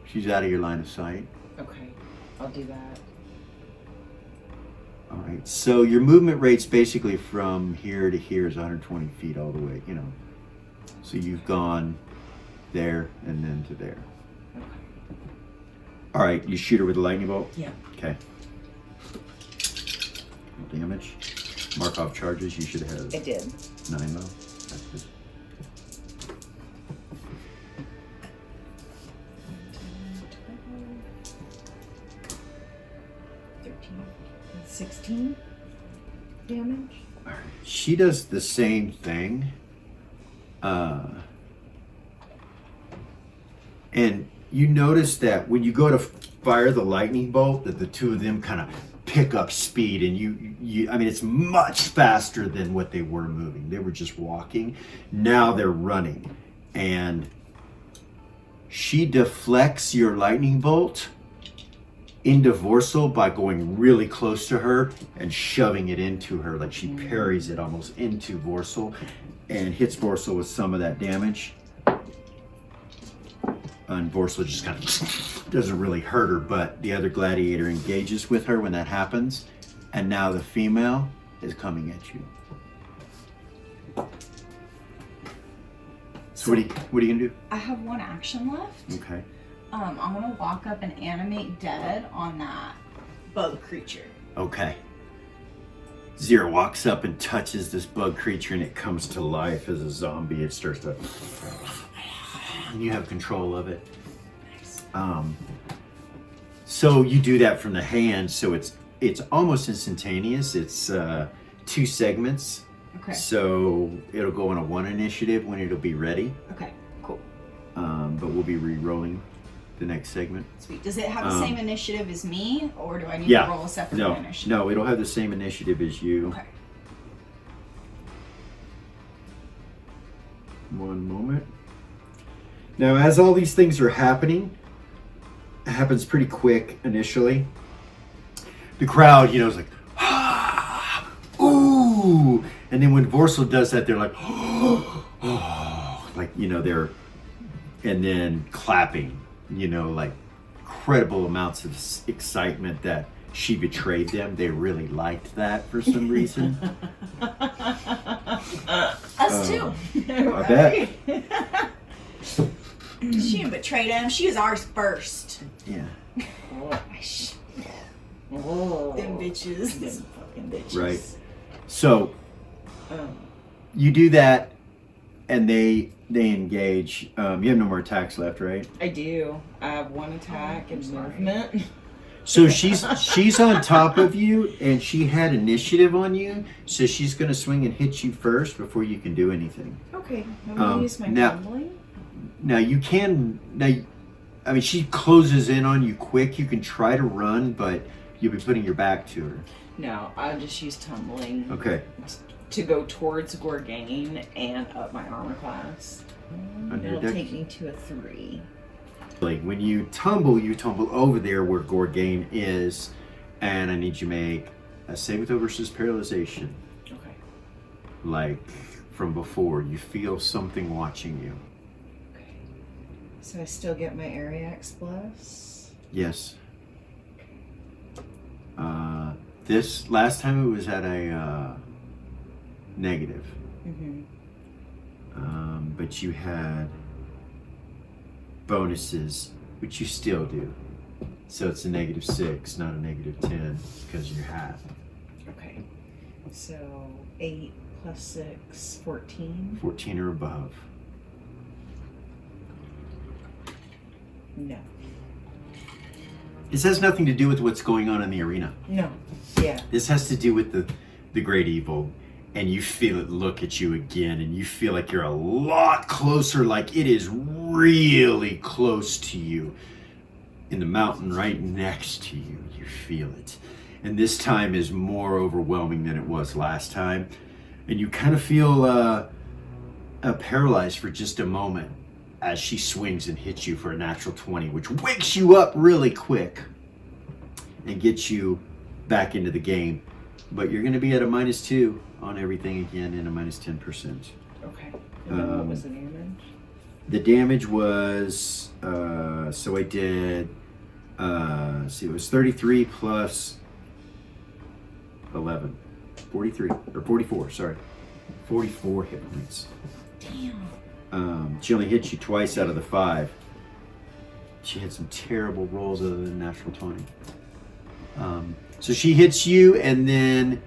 She's out of your line of sight. Okay. I'll do that. All right. So your movement rate's basically from here to here is 120 feet all the way, you know. So you've gone there and then to there. Okay. All right. You shoot her with a lightning bolt? Yeah. Okay. Damage. Mark off charges. You should have It did. 9 though. That's good. 16 damage. All right. She does the same thing. And you notice that when you go to fire the lightning bolt, that the two of them kind of pick up speed, and you I mean, it's much faster than what they were moving. They were just walking. Now they're running, and she deflects your lightning bolt into Vorsel by going really close to her and shoving it into her, like she parries it almost into Vorsel and hits Vorsel with some of that damage. And Vorsel just kind of doesn't really hurt her, but the other gladiator engages with her when that happens, and now the female is coming at you. So what are you gonna do? I have one action left. Okay. I'm gonna walk up and animate dead on that bug creature. Okay. Zero walks up and touches this bug creature, and it comes to life as a zombie. It starts to, and you have control of it. Nice. So you do that from the hand, so it's almost instantaneous. It's 2 segments. Okay. So it'll go on a 1 initiative when it'll be ready. Okay. Cool. But we'll be re-rolling the next segment. Sweet. Does it have the same initiative as me, or do I need Yeah. to roll a separate No, initiative? no, it'll have the same initiative as you. Okay. One moment. Now, as all these things are happening, it happens pretty quick initially. The crowd, is like, ah, ooh. And then when Vorsel does that, they're like, oh, like, they're, and then clapping, like incredible amounts of excitement that she betrayed them. They really liked that for some reason. Us too. I bet. She didn't betray them. She was ours first. Yeah. Them bitches. Them fucking bitches. Right. So you do that, and they engage. You have no more attacks left, right? I do. I have 1 attack and movement. So she's on top of you, and she had initiative on you, so she's going to swing and hit you first before you can do anything. Okay, I'm gonna use my tumbling. Now you can. I mean, she closes in on you quick. You can try to run, but you'll be putting your back to her. No, I'll just use tumbling Okay. to go towards Gorgain and up my armor class. On your It'll deck. take me to a 3. Like when you tumble over there where Gorgain is, and I need you to make a saving throw versus paralyzation. Okay. Like from before, you feel something watching you. Okay. So I still get my area X plus. Yes. This last time it was at a negative, Mm-hmm. but you had bonuses, which you still do. So it's a -6, not a -10, because you're half. Okay. So 8 plus 6, 14. 14 or above. No. This has nothing to do with what's going on in the arena. No. Yeah. This has to do with the great evil, and you feel it look at you again, and you feel like you're a lot closer, like it is really close to you. In the mountain right next to you, you feel it. And this time is more overwhelming than it was last time. And you kind of feel paralyzed for just a moment as she swings and hits you for a natural 20, which wakes you up really quick and gets you back into the game. But you're going to be at a -2 on everything again and a -10%. Okay. And then what was the damage? The damage was, so I did, see, it was 33 plus 11. 43, or 44, sorry. 44 hit points. Damn. She only hit you twice out of the 5. She had some terrible rolls other than natural 20. So she hits you, and then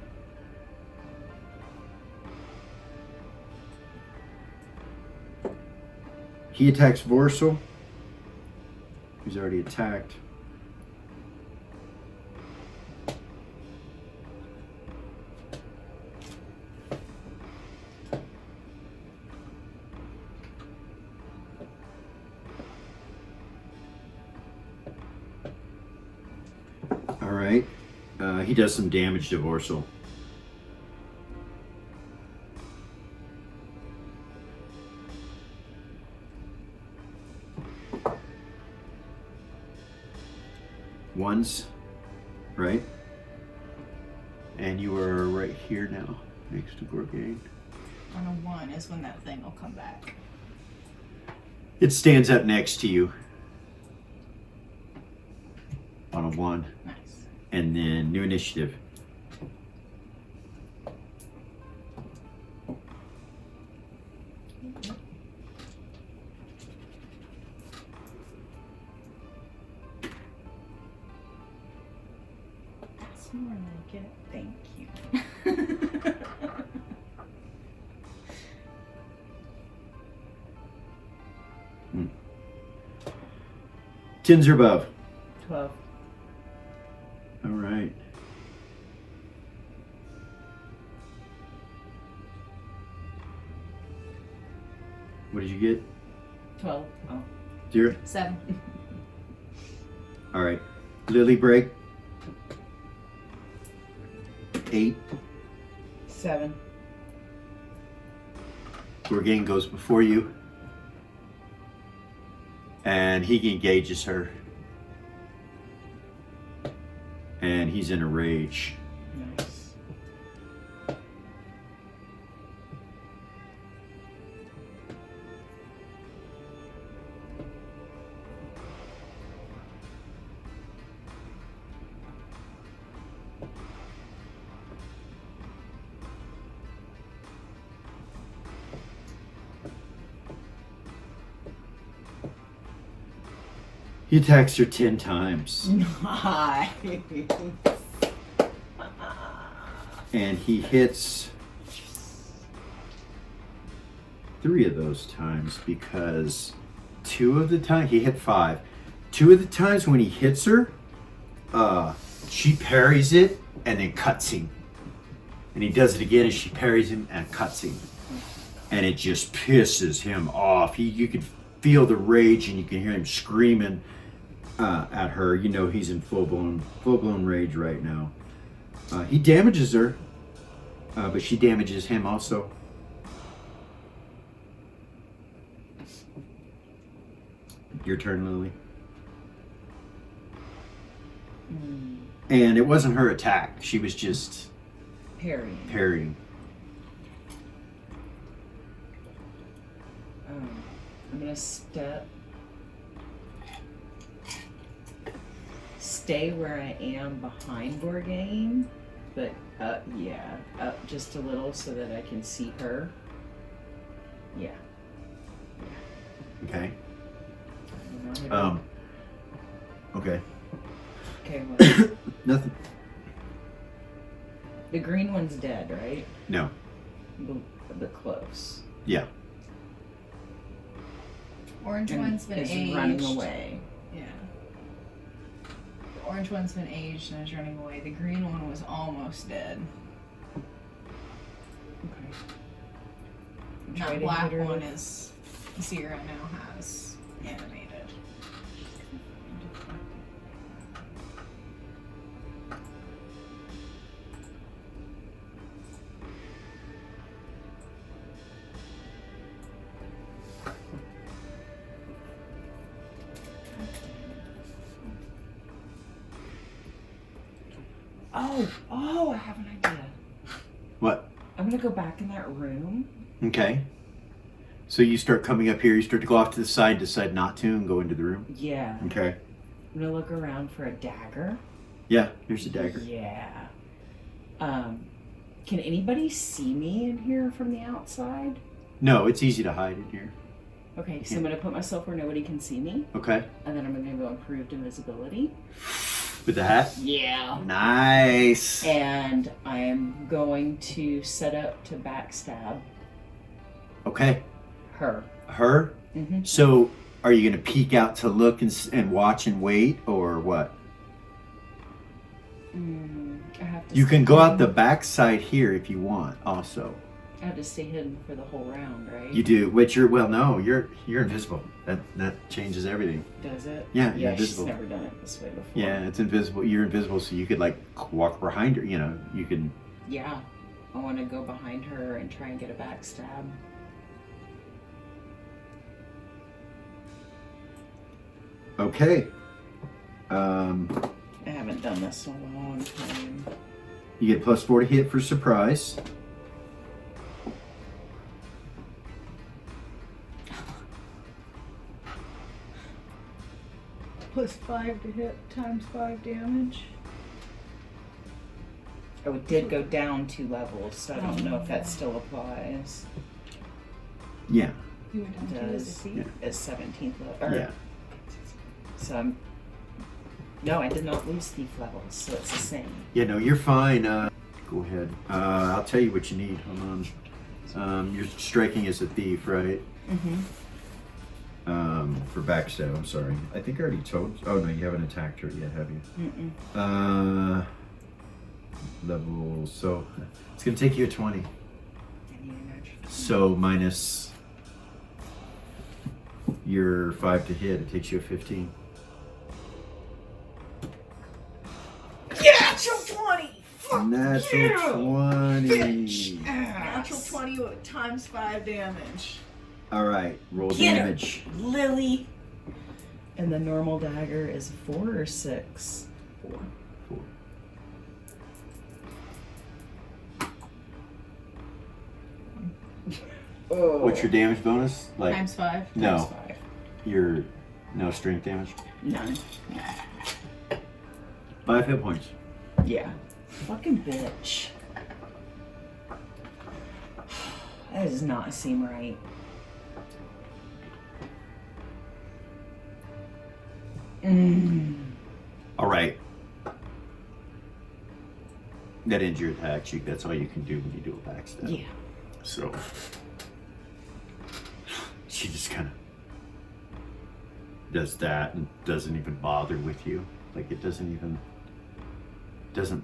he attacks Vorsel, who's already attacked. He does some damage to Vorsel. Ones, right? And you are right here now, next to Gorgain. On a 1 is when that thing will come back. It stands up next to you on a 1. Nice. And then new initiative. That's more like it. Thank you. 10s or above. 12. All right. What did you get? 12. Oh. 0? 7. All right. Lily break. 8. 7. Gorgain goes before you. And he engages her. And he's in a rage. Nice. He attacks her 10 times. Nice. And he hits 3 of those times because 2 of the time he hit 5. 2 of the times when he hits her, she parries it and then cuts him. And he does it again and she parries him and cuts him. And it just pisses him off. You can feel the rage and you can hear him screaming at her. You know he's in full blown rage right now. He damages her, but she damages him also. Your turn, Lily. And it wasn't her attack. She was just Parrying. parrying. I'm gonna stay where I am behind Gorgain, but up just a little so that I can see her. Yeah. Okay. I don't know who to- Okay. Okay. Well, Nothing. the green one's dead, right? No. But close. Yeah. Orange And one's been is aged. running away. Yeah. The orange one's been aged and is running away. The green one was almost dead. Okay. Try That to black hit her one with- is Zira now has animated. Oh, I have an idea. What? I'm gonna go back in that room. Okay. So you start coming up here, you start to go off to the side, decide not to, and go into the room? Yeah. Okay. I'm gonna look around for a dagger. Yeah, here's a dagger. Yeah. Can anybody see me in here from the outside? No, it's easy to hide in here. Okay, so I'm gonna put myself where nobody can see me, Okay. and then I'm gonna go improved invisibility. With the hat? Yeah. Nice. And I am going to set up to backstab Okay. her. Her? Mm-hmm. So are you going to peek out to look and watch and wait, or what? I have to You can go stay- out the back side here if you want also. I have to stay hidden for the whole round, right? You do, which you're invisible. That changes everything. Does it? Yeah, you're Yeah, invisible. she's never done it this way before. Yeah, it's invisible. You're invisible, so you could like walk behind her. You know, you can. Yeah. I want to go behind her and try and get a backstab. Okay. I haven't done this in a long time. You get +4 to hit for surprise. +5 to hit times 5 damage. Oh, it did go down 2 levels, so I don't know if that still applies. Yeah. You went down It to does. the Yeah. At 17th level. Yeah. So I'm... No, I did not lose thief levels, so it's the same. Yeah. No, you're fine. Go ahead. I'll tell you what you need. Hold on. You're striking as a thief, right? Mm-hmm. For backstab. I'm sorry. I think I already told. Oh no, you haven't attacked her yet, have you? Mm-mm. Level. So it's gonna take you a 20. I need an extra. So minus your 5 to hit, it takes you a 15. Natural 20! Natural 20. Natural 20 times 5 damage. All right, roll Get her. damage. Lily. And the normal dagger is 4 or 6? 4. Oh. What's your damage bonus? Like Times 5. no, Times 5. your no strength damage. None. 5 hit points. Yeah. Fucking bitch. That does not seem right. All right. That ends your attack, cheek. That's all you can do when you do a backstab. Yeah. So she just kind of does that and doesn't even bother with you. Like it doesn't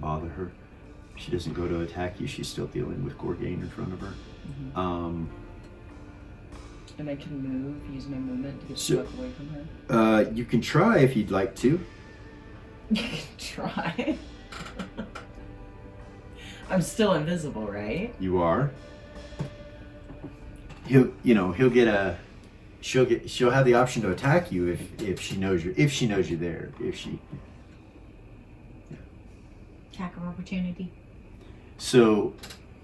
bother her. She doesn't go to attack you. She's still dealing with Gorgain in front of her. Mm-hmm. And I can move, use my movement to get So- stuck away from her. You can try if you'd like to. Try. I'm still invisible, right? You are. He'll get a. She'll have the option to attack you if she knows you're there. Attack of opportunity. So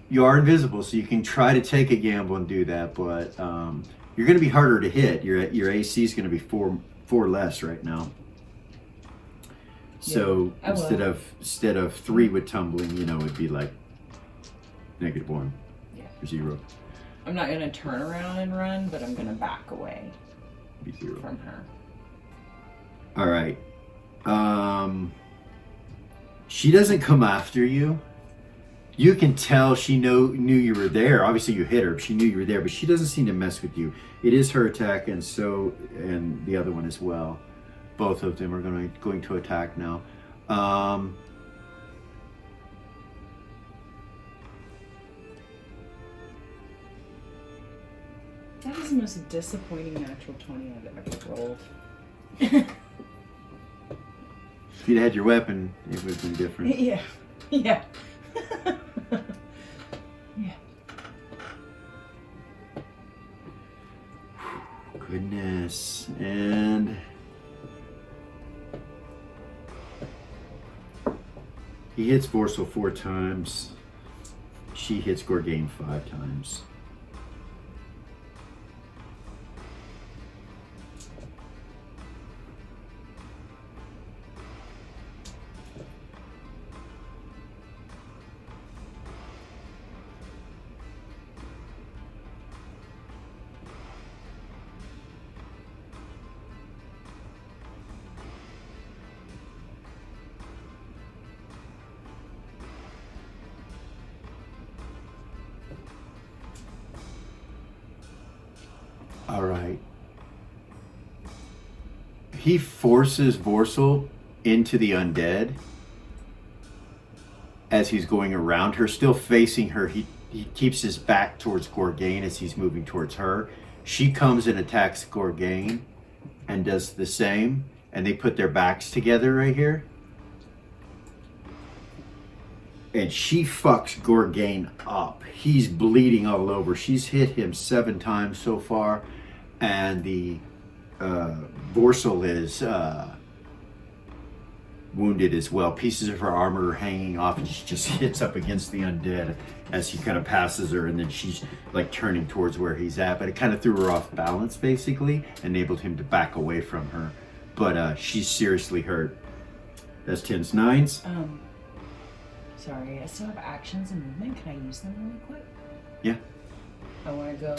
you are invisible, so you can try to take a gamble and do that, but you're going to be harder to hit. Your AC is going to be four less right now. So Yeah, instead of 3 with tumbling, it'd be like -1, Yeah. or 0, I'm not gonna turn around and run, but I'm gonna back away be 0. from her. All right. She doesn't come after you. You can tell she knew you were there. Obviously, you hit her. She knew you were there, but she doesn't seem to mess with you. It is her attack, and the other one as well. Both of them are going to attack now. That is the most disappointing natural 20 I've ever rolled. If you'd had your weapon, it would have been different. Yeah. Yeah. Goodness. And he hits Borsal 4 times. She hits Gorgain 5 times. All right. He forces Borsal into the undead as he's going around her, still facing her. He he keeps his back towards Gorgain as he's moving towards her. She comes and attacks Gorgain and does the same, and they put their backs together right here. And she fucks Gorgain up. He's bleeding all over. She's hit him 7 times so far, and the Borsal is wounded as well. Pieces of her armor are hanging off, and she just hits up against the undead as he kind of passes her, and then she's like turning towards where he's at. But it kind of threw her off balance, basically, enabled him to back away from her. But she's seriously hurt. That's 10s, 9s. Sorry, I still have actions and movement. Can I use them really quick? Yeah. I want to go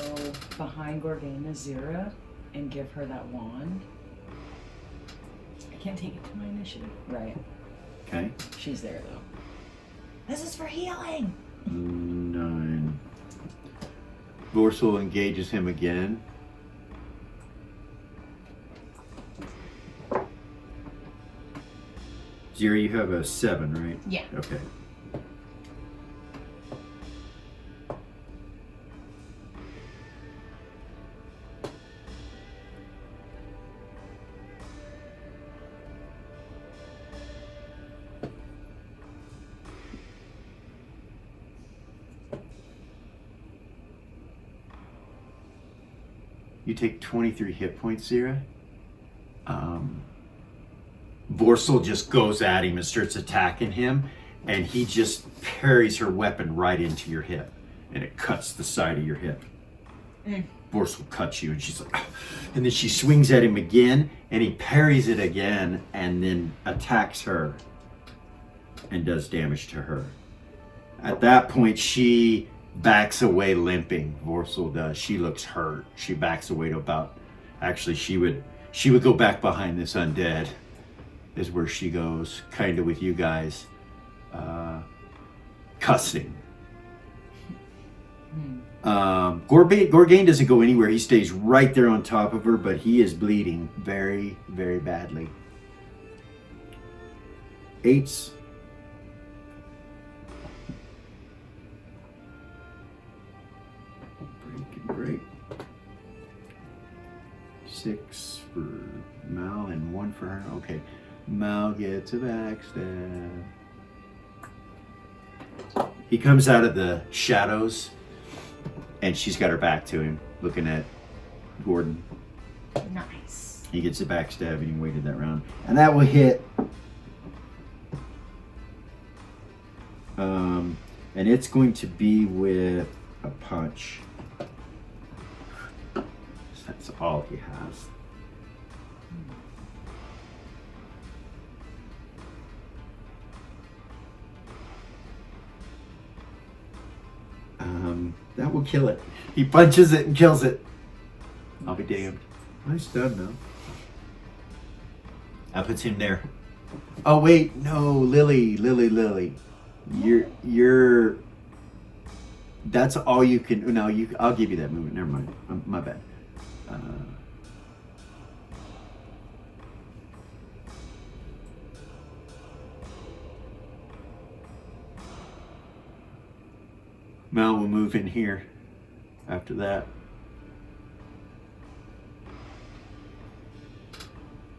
behind Gorgain Azira and give her that wand. I can't take it to my initiative. Right. Okay. She's there though. This is for healing. 9. Borsal engages him again. Zira, you have a 7, right? Yeah. Okay. You take 23 hit points, Zira. Borsal just goes at him and starts attacking him, and he just parries her weapon right into your hip, and it cuts the side of your hip. Borsal cuts you, and she's like, "Ah." And then she swings at him again, and he parries it again, and then attacks her and does damage to her. At that point, she backs away limping. Borsal does. She looks hurt. She backs away to about, actually she would go back behind this undead is where she goes, kind of with you guys, cussing. Gorgain doesn't go anywhere. He stays right there on top of her, but he is bleeding very, very badly. 8s. Break. 6 for Mal and 1 for her. Okay. Mal gets a backstab. He comes out of the shadows, and she's got her back to him, looking at Gordon. Nice. He gets a backstab, and he waited that round. And that will hit. And it's going to be with a punch. That's all he has. That will kill it. He punches it and kills it. I'll be damned. Nice done, though. That puts him there. Oh wait, no, Lily. You're. That's all you can. No, I'll give you that movement. Never mind. My bad. Mal will move in here after that.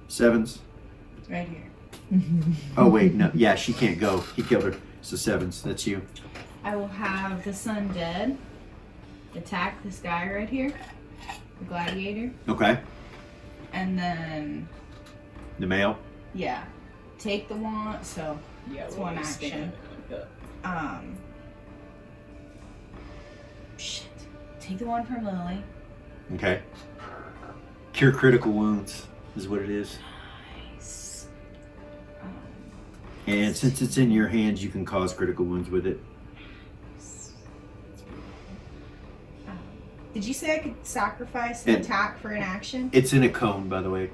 7s. Right here. Oh wait, no. Yeah, she can't go. He killed her. So 7s. That's you. I will have this undead attack this guy right here, the gladiator, Okay. and then The male. yeah, take the wand. So Yeah, it's we'll one stand action. like that. Shit. Take the one from Lily. Okay. Cure critical wounds is what it is. Nice. And since it's in your hands, you can cause critical wounds with it. Did you say I could sacrifice an attack for an action? It's in a cone, by the way.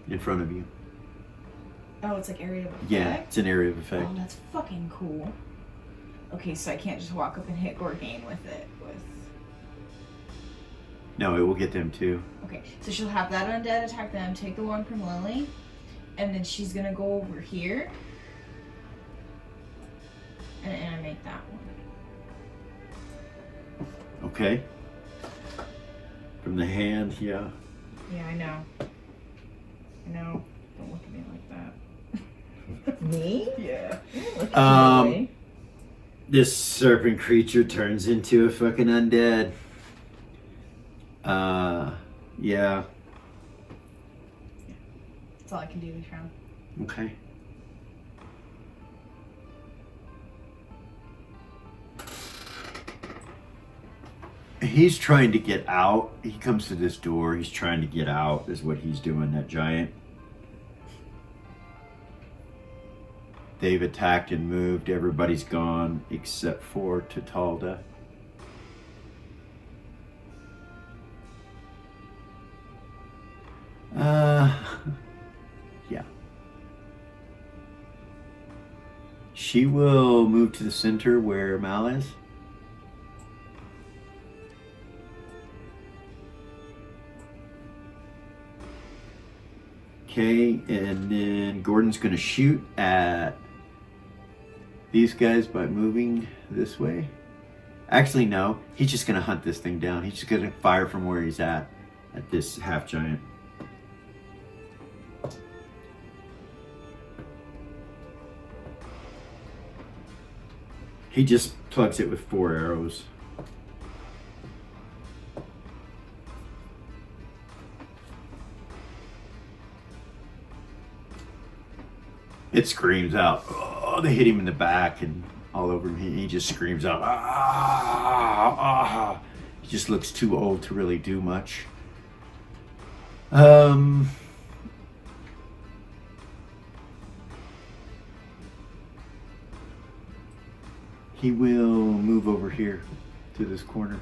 In front of you. Oh, it's like area of effect? Yeah, it's an area of effect. Oh, that's fucking cool. Okay, so I can't just walk up and hit Gorgain with it. No, it will get them too. Okay, so she'll have that undead attack them, take the one from Lily, and then she's gonna go over here and animate that one. Okay. From the hand, yeah. Yeah, I know. I know. Don't look at me like that. Me? Yeah. Look at me. This serpent creature turns into a fucking undead. Yeah. That's all I can do this round. Okay. He's trying to get out. He comes to this door. He's trying to get out, is what he's doing, that giant. They've attacked and moved. Everybody's gone except for Tatalda. Yeah. She will move to the center where Mal is. Okay, and then Gordon's going to shoot at these guys by moving this way. Actually, no. He's just going to hunt this thing down. He's just going to fire from where he's at this half giant. He just plugs it with 4 arrows. It screams out. Oh, they hit him in the back and all over him. He just screams out. Ah, ah. He just looks too old to really do much. He will move over here to this corner.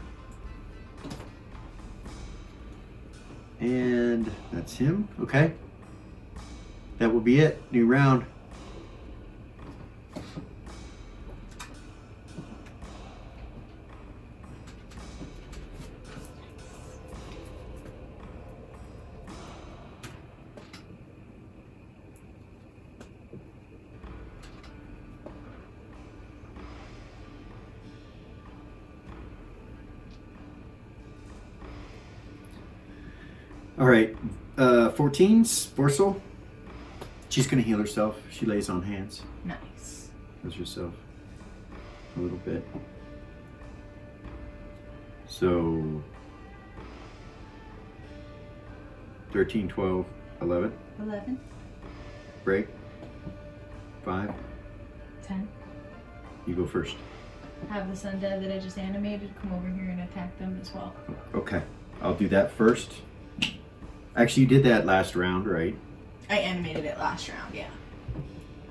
And that's him. Okay. That will be it. New round. All right, 14, Borsal. She's gonna heal herself. She lays on hands. Nice. Heals herself a little bit. So 13, 12, 11. 11. Break. 5. 10. You go first. Have this undead that I just animated come over here and attack them as well. Okay, I'll do that first. Actually, you did that last round, right? I animated it last round, yeah.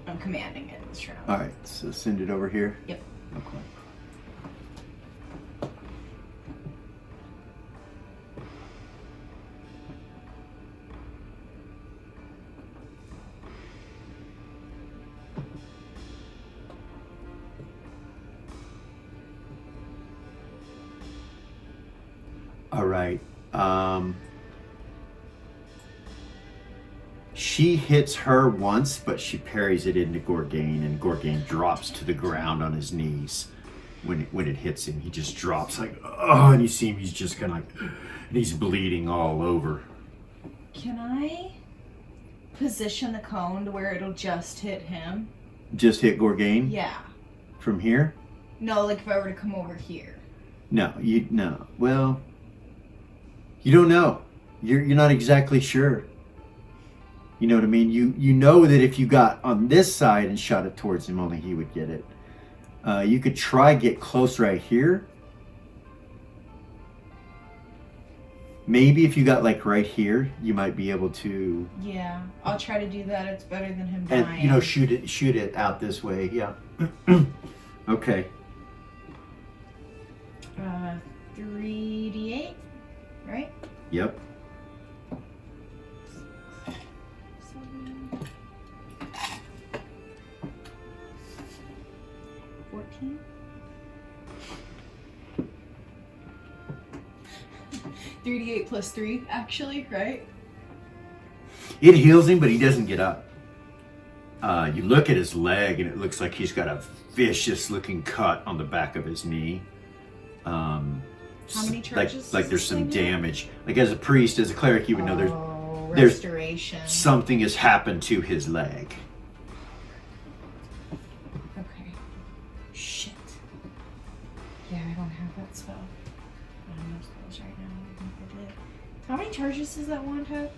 I'm commanding it this round. All right, so send it over here. Yep. Okay. All right. She hits her once, but she parries it into Gorgain, and Gorgain drops to the ground on his knees. When it hits him, he just drops like, oh, and you see him, he's just kind of like, and he's bleeding all over. Can I position the cone to where it'll just hit him? Just hit Gorgain? Yeah. From here? No, like if I were to come over here. No, no. Well, you don't know. You're not exactly sure. You know what I mean? You know that if you got on this side and shot it towards him, only he would get it. You could try get close right here. Maybe if you got like right here, you might be able to. Yeah, I'll try to do that. It's better than him dying. And, you know, shoot it out this way. Yeah. Okay. 3d8, right? Yep. 14. 3d8 plus 3, actually, right? It heals him, but he doesn't get up. You look at his leg, and it looks like he's got a vicious-looking cut on the back of his knee. How many charges? Like does there's this some thing have? damage. Like as a priest, as a cleric, you would know Oh, there's restoration. something has happened to his leg. Okay. Shit. Yeah, I don't have that spell. I don't have spells right now. I think I did. How many charges does that wand have?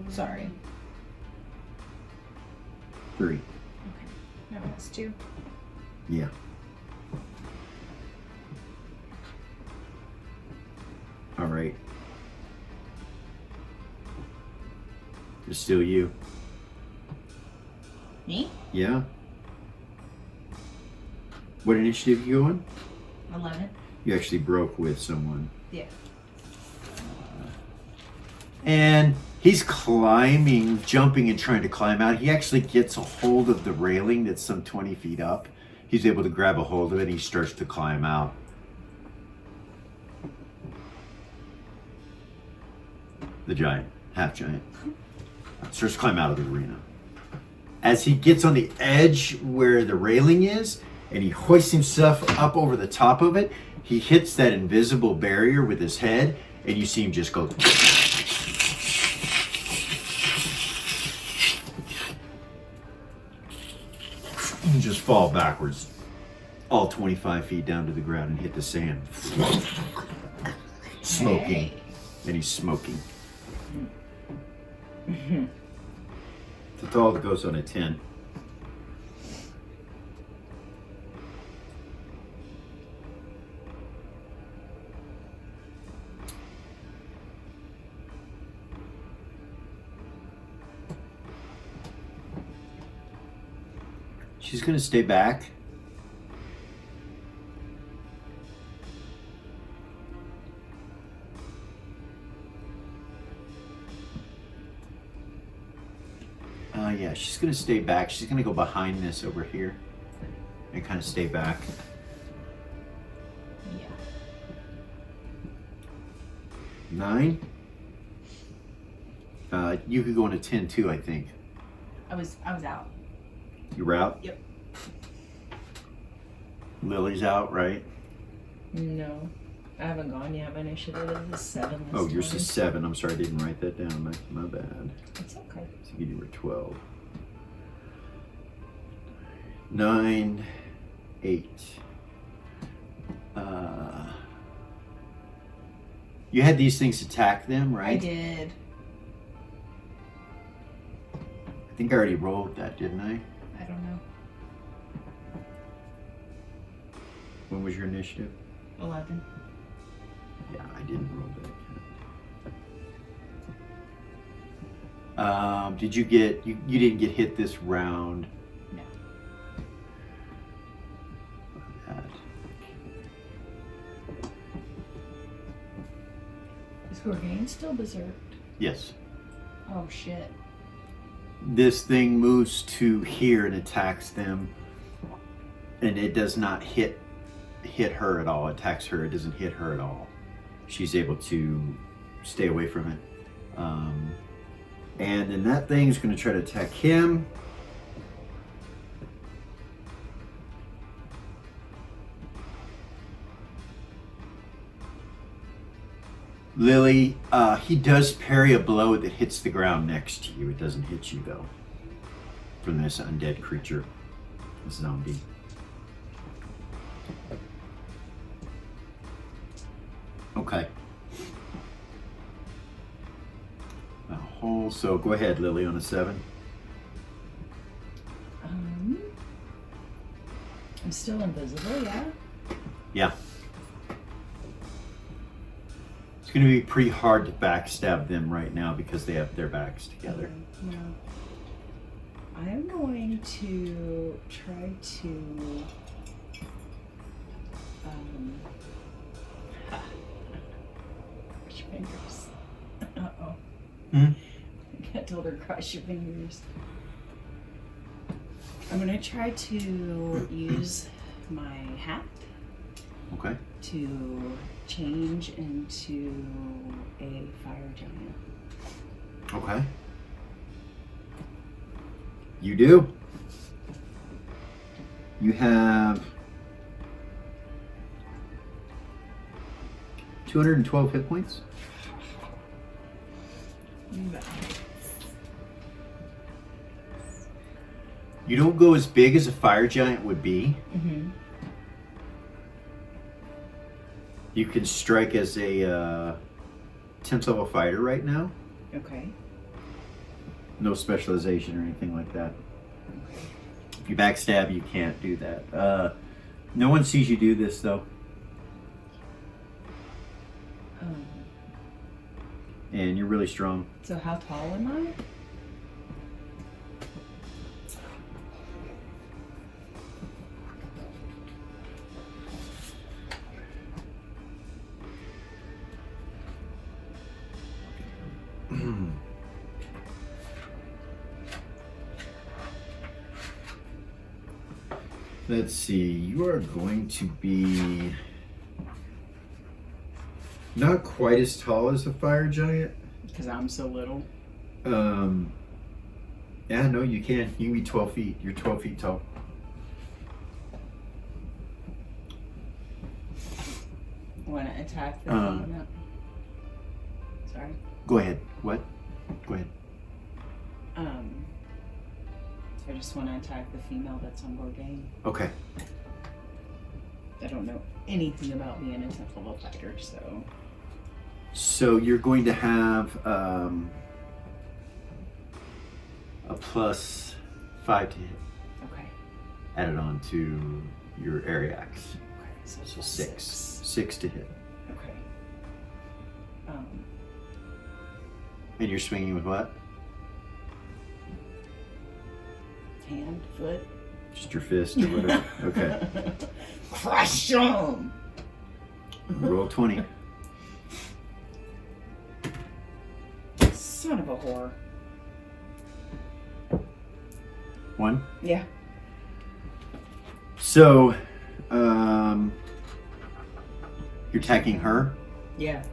Sorry. 3. Okay. No, that's 2. Yeah. All right. It's still you. Me? Yeah. What initiative you on? 11. You actually broke with someone. Yeah. And he's climbing, jumping and trying to climb out. He actually gets a hold of the railing that's some 20 feet up. He's able to grab a hold of it and he starts to climb out. The giant, half giant, starts to climb out of the arena. As he gets on the edge where the railing is and he hoists himself up over the top of it, he hits that invisible barrier with his head and you see him just go... and just fall backwards all 25 feet down to the ground and hit the sand. Smoking. Hey. And he's smoking. That's all that goes on a 10. She's gonna stay back. Yeah, she's gonna stay back. She's gonna go behind this over here and kind of stay back. Yeah. 9. You could go on a 10 too, I think. I was out. You're out? Yep. Lily's out, right? No, I haven't gone yet. My initiative is 7 this Oh, yours time. is 7. I'm sorry, I didn't write that down. My bad. It's okay. So you were 12. 9, 8. You had these things attack them, right? I did. I think I already rolled that, didn't I? I don't know. When was your initiative? 11. Yeah, I didn't roll that. Did you get, you didn't get hit this round? No. That. Is Gorgain still berserked? Yes. Oh shit. This thing moves to here and attacks them, and it does not hit her at all. It attacks her. It doesn't hit her at all. She's able to stay away from it. And then that thing's going to try to attack him. Lily, he does parry a blow that hits the ground next to you. It doesn't hit you though. From this undead creature, zombie. Okay. A whole. So go ahead, Lily, on a 7. I'm still invisible, yeah? Yeah. It's going to be pretty hard to backstab them right now because they have their backs together. No. I'm going to try to cross your fingers. Uh-oh. I told her cross your fingers. I'm gonna try to use my hat Okay. to change into a fire giant. Okay. You do. You have 212 hit points. You don't go as big as a fire giant would be. Mm-hmm. You can strike as a 10th level fighter right now. Okay. No specialization or anything like that. If you backstab, you can't do that. No one sees you do this though. And you're really strong. So how tall am I? Let's see, you are going to be not quite as tall as a fire giant. Because I'm so little. Yeah, no, you can. You can be 12 feet. You're 12 feet tall. Want to attack the female? Sorry. Go ahead. What? Go ahead. I just want to attack the female that's on board game. Okay. I don't know anything about being a 10th level fighter, so. So you're going to have a +5 to hit Okay. added on to your area axe. Okay. So So plus 6. 6 to hit. Okay. And you're swinging with what? Hand, foot. Just your fist or whatever. Okay. Crush 'em! Roll 20. Son of a whore. 1. Yeah. So, you're attacking her. Yeah.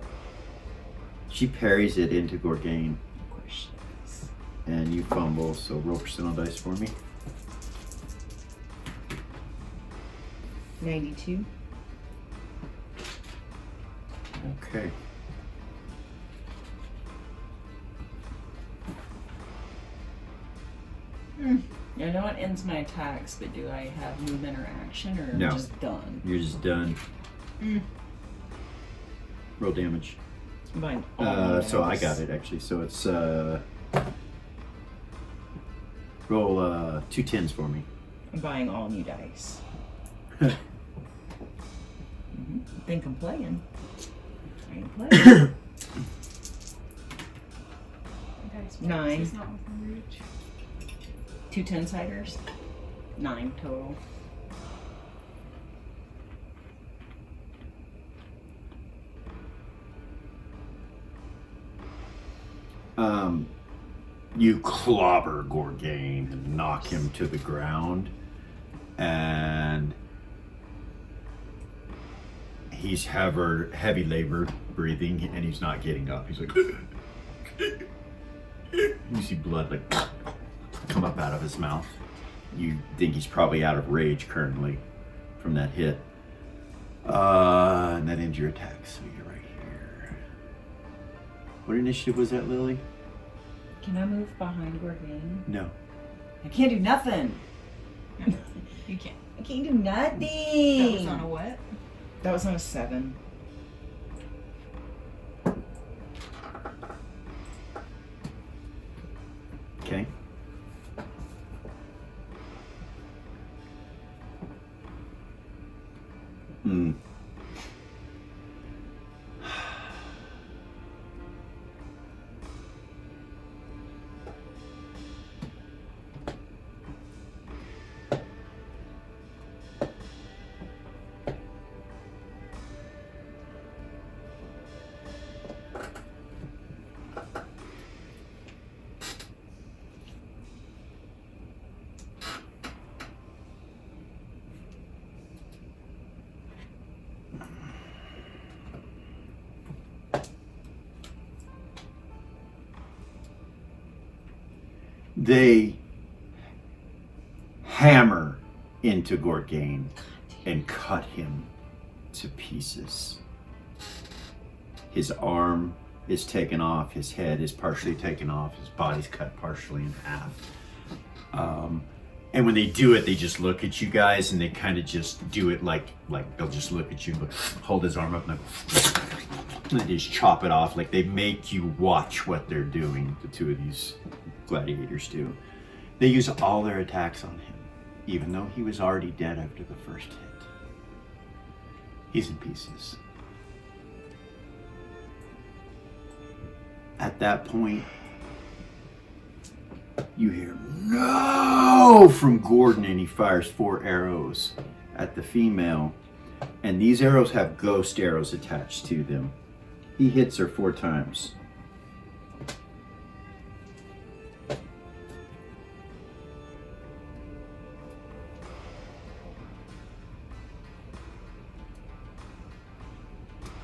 She parries it into Gorgain, Of course she is. and you fumble. So roll percentile dice for me. 92. Okay. I know it ends my attacks, but do I have movement or action, or No. am I just done? You're just done. Mm. Roll damage. Combine So I got it actually. So it's roll 2 10s for me. I'm buying all new dice. Think I'm playing. I ain't playing. Guys, 9. She's not within reach. 2 10-siders. 9 total. You clobber Gorgain and knock him to the ground, and he's heavy labor breathing, and he's not getting up. He's like, you see blood like come up out of his mouth. You think he's probably out of rage currently from that hit. And that ends your attack, so you're right here. What initiative was that, Lily? Can I move behind Gorgain? No. I can't do nothing. You can't. I can't do nothing. That was on a what? That was on a 7. Okay. Hmm. They hammer into Gorgain and cut him to pieces. His arm is taken off, his head is partially taken off, his body's cut partially in half. And when they do it, they just look at you guys and they kind of just do it like they'll just look at you, hold his arm up and they just chop it off. Like they make you watch what they're doing, the two of these gladiators do. They use all their attacks on him, even though he was already dead after the first hit. He's in pieces. At that point, you hear "No!" from Gordon, and he fires 4 arrows at the female. And these arrows have ghost arrows attached to them. He hits her 4 times.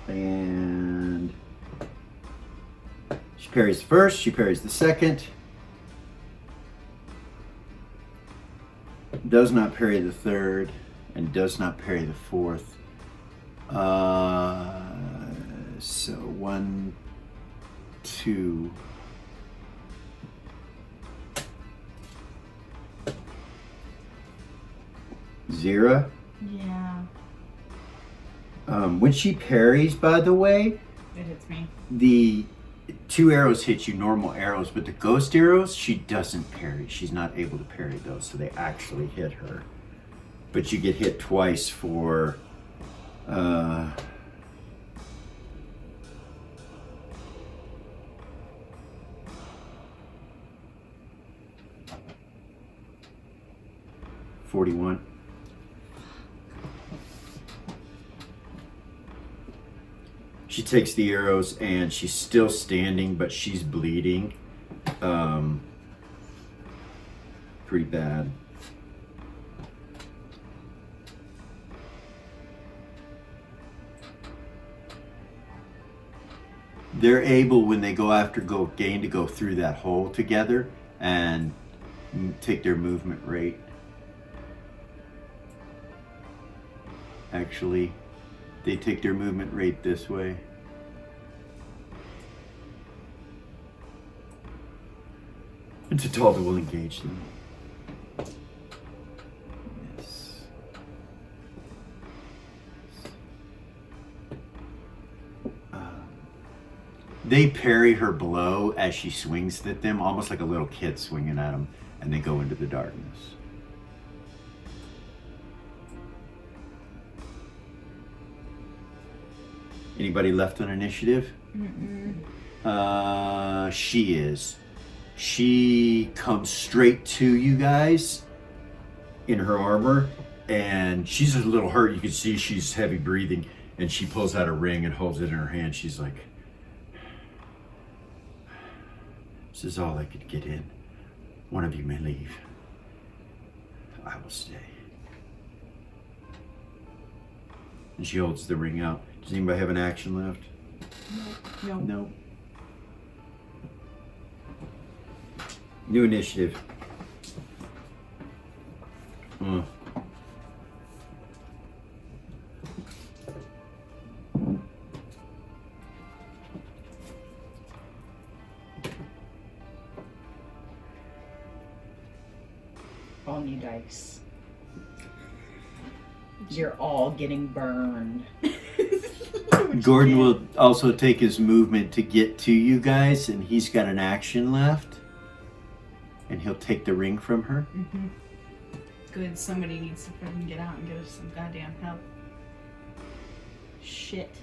And she parries the first, she parries the second. Does not parry the third, and does not parry the fourth. So 1, 2. Zira. Yeah. When she parries, by the way, It hits me. the 2 arrows hit you, normal arrows, but the ghost arrows, she doesn't parry. She's not able to parry those, so they actually hit her. But you get hit twice for 41. She takes the arrows and she's still standing, but she's bleeding. Pretty bad. They're able, when they go after Gorgain, to go through that hole together and take their movement rate. Actually, they take their movement rate this way. And Tatalda will engage them. Yes. They parry her blow as she swings at them, almost like a little kid swinging at them, and they go into the darkness. Anybody left on initiative? She is. She comes straight to you guys in her armor, and she's a little hurt. You can see she's heavy breathing, and she pulls out a ring and holds it in her hand. She's like, "This is all I could get in. One of you may leave. I will stay." And she holds the ring out. Does anybody have an action left? No. No. New initiative. All new dice. You're all getting burned. Gordon will also take his movement to get to you guys, and he's got an action left. And he'll take the ring from her. Mm-hmm. Good, somebody needs to fucking get out and get us some goddamn help. Shit.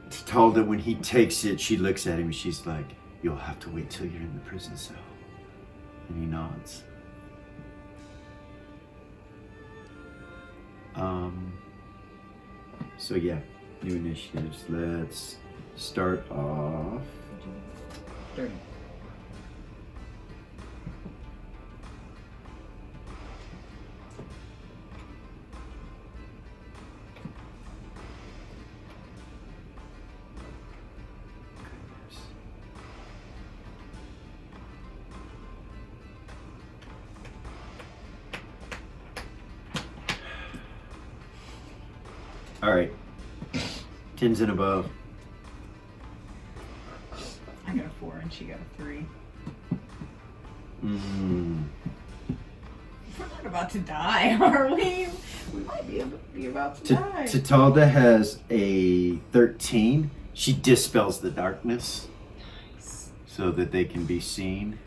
Tatalda, when he takes it, she looks at him and she's like, "You'll have to wait till you're in the prison cell." And he nods. So yeah, new initiatives. Let's start off. 30. All right. 10s and above. I got a 4 and she got a 3. Mm. We're not about to die, are we? We might be about to die. Tatalda has a 13. She dispels the darkness Nice. so that they can be seen.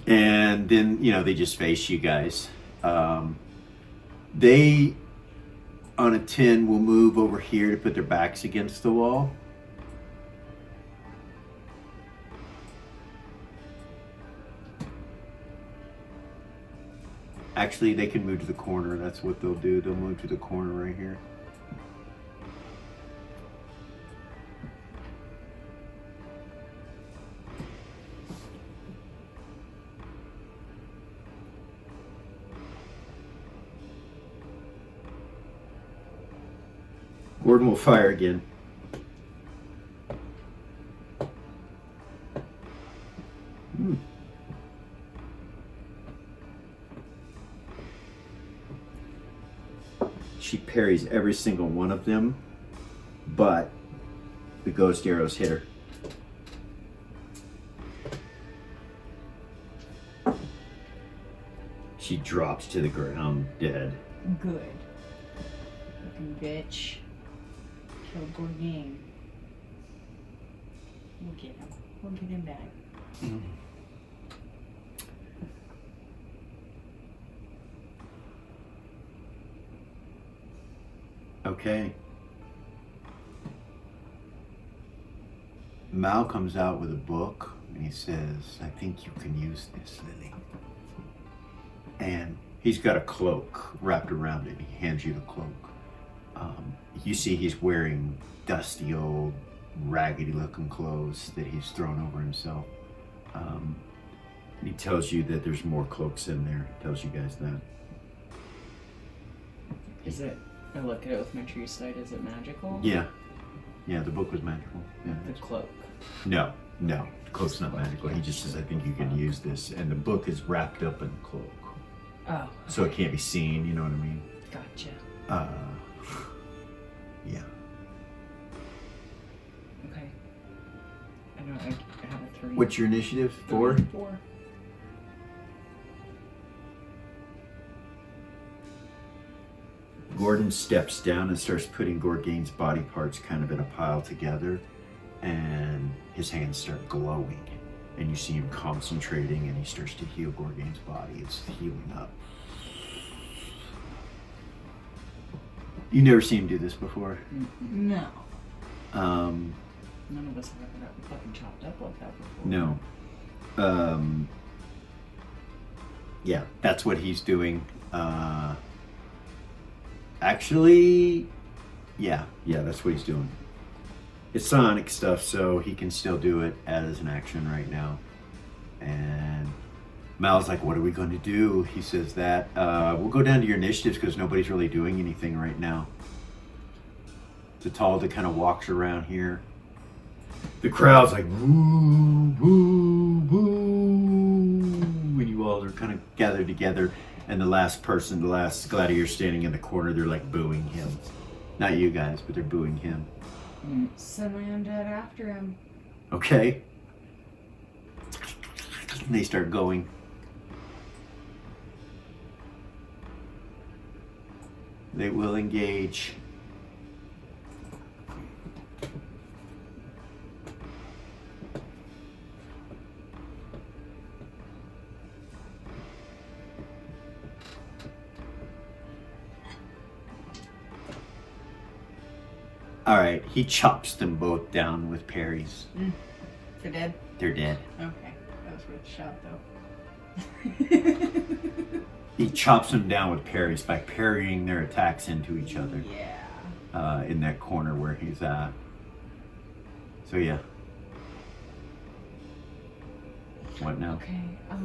And then, they just face you guys. They, on a 10, will move over here to put their backs against the wall. Actually, they can move to the corner. That's what they'll do. They'll move to the corner right here. Gordon will fire again. She parries every single one of them, but the ghost arrows hit her. She drops to the ground dead. Good. Fucking bitch. Killed Gorgain. We'll get him. We'll get him back. Okay. Mal comes out with a book and he says, I think you can use this, Lily. And he's got a cloak wrapped around it. He hands you the cloak. You see he's wearing dusty old raggedy looking clothes that he's thrown over himself. And he tells you that there's more cloaks in there. He tells you guys that. Is it? I look at it with my true sight. Is it magical? Yeah. Yeah, the book was magical. Yeah. The cloak. No, the cloak's not magical. He just says, I think you can use this. And the book is wrapped up in the cloak. Oh. So it can't be seen, you know what I mean? Gotcha. Yeah. Okay. I know I have a 3. What's your initiative? 4? 4. Gordon steps down and starts putting Gorgain's body parts kind of in a pile together, and his hands start glowing, and you see him concentrating, and he starts to heal Gorgain's body. It's healing up. You've never seen him do this before. No. None of us have ever gotten fucking chopped up like that before. No. Yeah, that's what he's doing. Actually, yeah, that's what he's doing. It's Sonic stuff, so he can still do it as an action right now. And Mal's like, what are we going to do? He says that. We'll go down to your initiatives because nobody's really doing anything right now. Tatalda kind of walks around here. The crowd's like, woo, woo, woo. And you all are kind of gathered together. And the last gladiator standing in the corner, they're like booing him. Not you guys, but they're booing him. Send my undead after him. Okay. And they start going. They will engage. All right, he chops them both down with parries. They're dead? They're dead. Okay. That was worth a shot, though. He chops them down with parries by parrying their attacks into each other. Yeah. In that corner where he's at. So yeah. What now? Okay. Oh.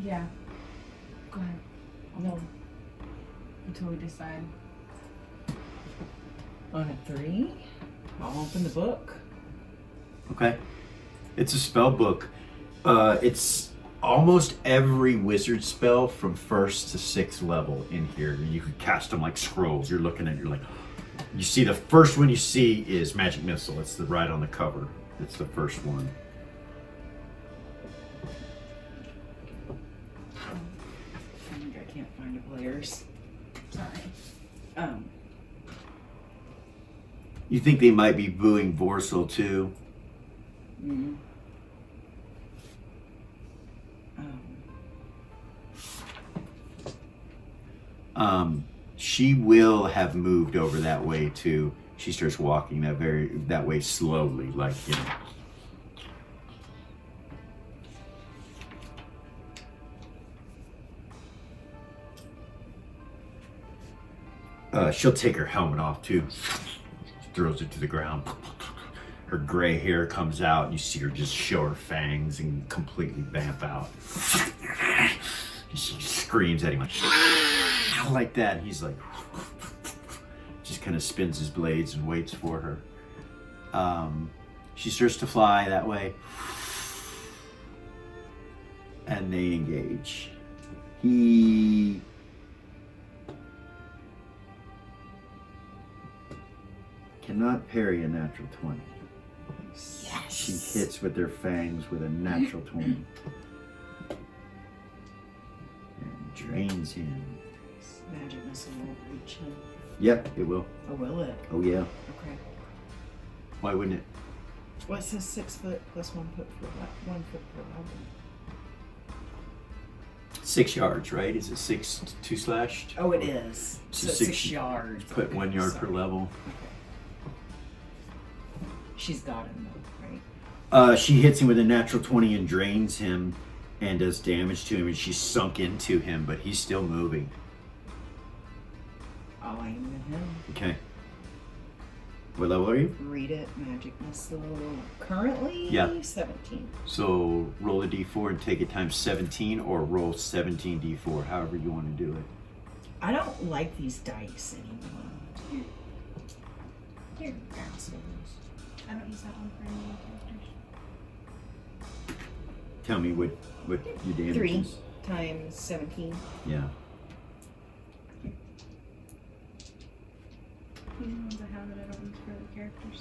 Yeah. Go ahead. No. Until we decide. On a 3, I'll open the book. Okay. It's a spell book. It's almost every wizard spell from 1st to 6th level in here. You could cast them like scrolls. You're looking at it, you're like, you see the first one you see is Magic Missile. It's the right on the cover. It's the first one. I can't find the players. Sorry. You think they might be booing Vorsil too? Mm. She will have moved over that way too. She starts walking that way slowly, like, you know. She'll take her helmet off too. Throws it to the ground. Her gray hair comes out, and you see her just show her fangs and completely vamp out. She screams at him like that. And he's like, just kind of spins his blades and waits for her. She starts to fly that way, and they engage. He cannot parry a natural 20. Yes. She hits with their fangs with a natural 20. And drains him. Magic Missile won't reach him. Yep, it will. Or will it? Oh yeah. Okay. Why wouldn't it? What's this 6 foot plus 1 foot per 1 foot per level? 6 yards, right? Is it 6 2 slashed? Oh, it is. So So 6 6 yards. Put Okay, 1 yard per sorry. level. Okay. She's got him though, right? She hits him with a natural 20 and drains him and does damage to him, and she's sunk into him, but he's still moving. I'll aim at him. Okay. What level are you? Read it. Magic Missile. Currently, Yeah. 17. So roll a d4 and take it times 17, or roll 17 d4, however you want to do it. I don't like these dice anymore. Here, grasp. I don't use that one for any characters. Tell me what your damage 3 is. times 17. Yeah. These are the ones I have that I don't use for the characters.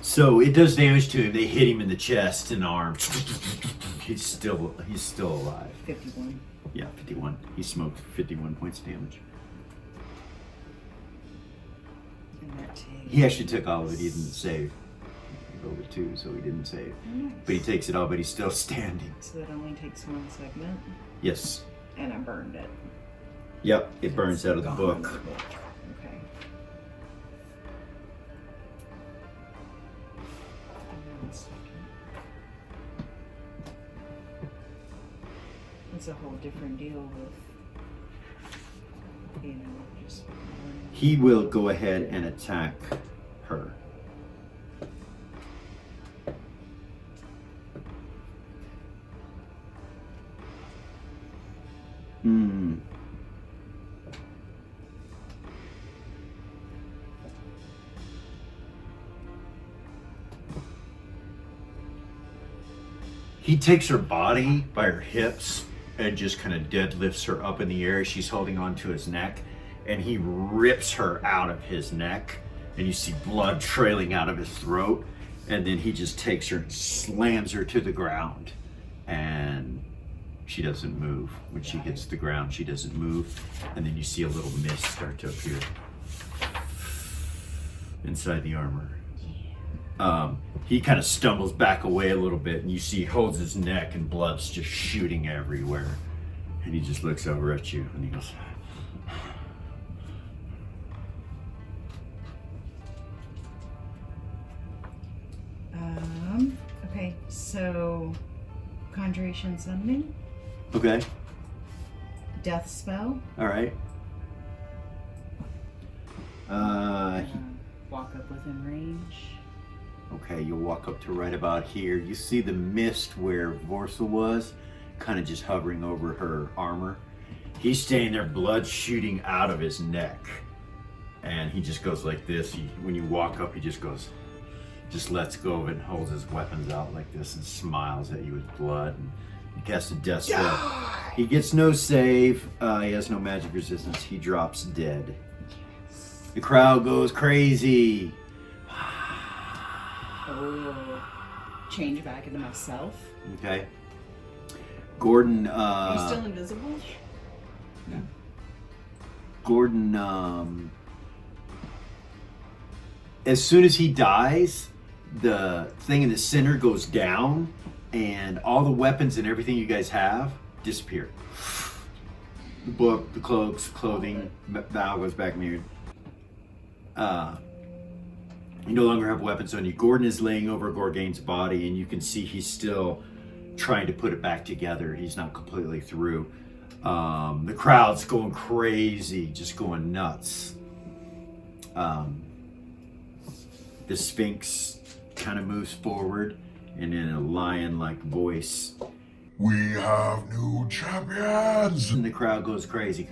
So it does damage to him. They hit him in the chest and arm. He's still alive. 51. Yeah, 51. He smoked 51 points of damage. And that takes. He actually took all of it. He didn't save. He rolled a 2, so he didn't save. Nice. But he takes it all, but he's still standing. So that only takes 1 segment. Yes. And I burned it. Yep, it burns out of the Gone book. in the book. Okay. One second. It's a whole different deal with, just. He will go ahead and attack her. He takes her body by her hips and just kind of deadlifts her up in the air. She's holding onto his neck, and he rips her out of his neck, and you see blood trailing out of his throat, and then he just takes her and slams her to the ground, and she doesn't move. When she hits the ground, she doesn't move, and then you see a little mist start to appear inside the armor. He kind of stumbles back away a little bit, and you see he holds his neck and blood's just shooting everywhere. And he just looks over at you and he goes, Okay, so Conjuration Summoning, okay, Death Spell, all right. walk up within range. Okay, you'll walk up to right about here. You see the mist where Vorsa was, kind of just hovering over her armor. He's standing there, blood shooting out of his neck. And he just goes like this. When you walk up, he just goes, just lets go of it and holds his weapons out like this and smiles at you with blood. And he casts a death spell. He gets no save. He has no magic resistance. He drops dead. The crowd goes crazy. Oh, change back into myself. Okay. Gordon, Are you still invisible? Gordon, as soon as he dies, the thing in the center goes down and all the weapons and everything you guys have disappear. The book, the cloaks, clothing, Val goes back mirrored. You no longer have weapons on you. Gordon is laying over Gorgane's body, and you can see he's still trying to put it back together. He's not completely through. The crowd's going crazy, just going nuts. The Sphinx kind of moves forward, and in a lion-like voice, We have new champions! and the crowd goes crazy.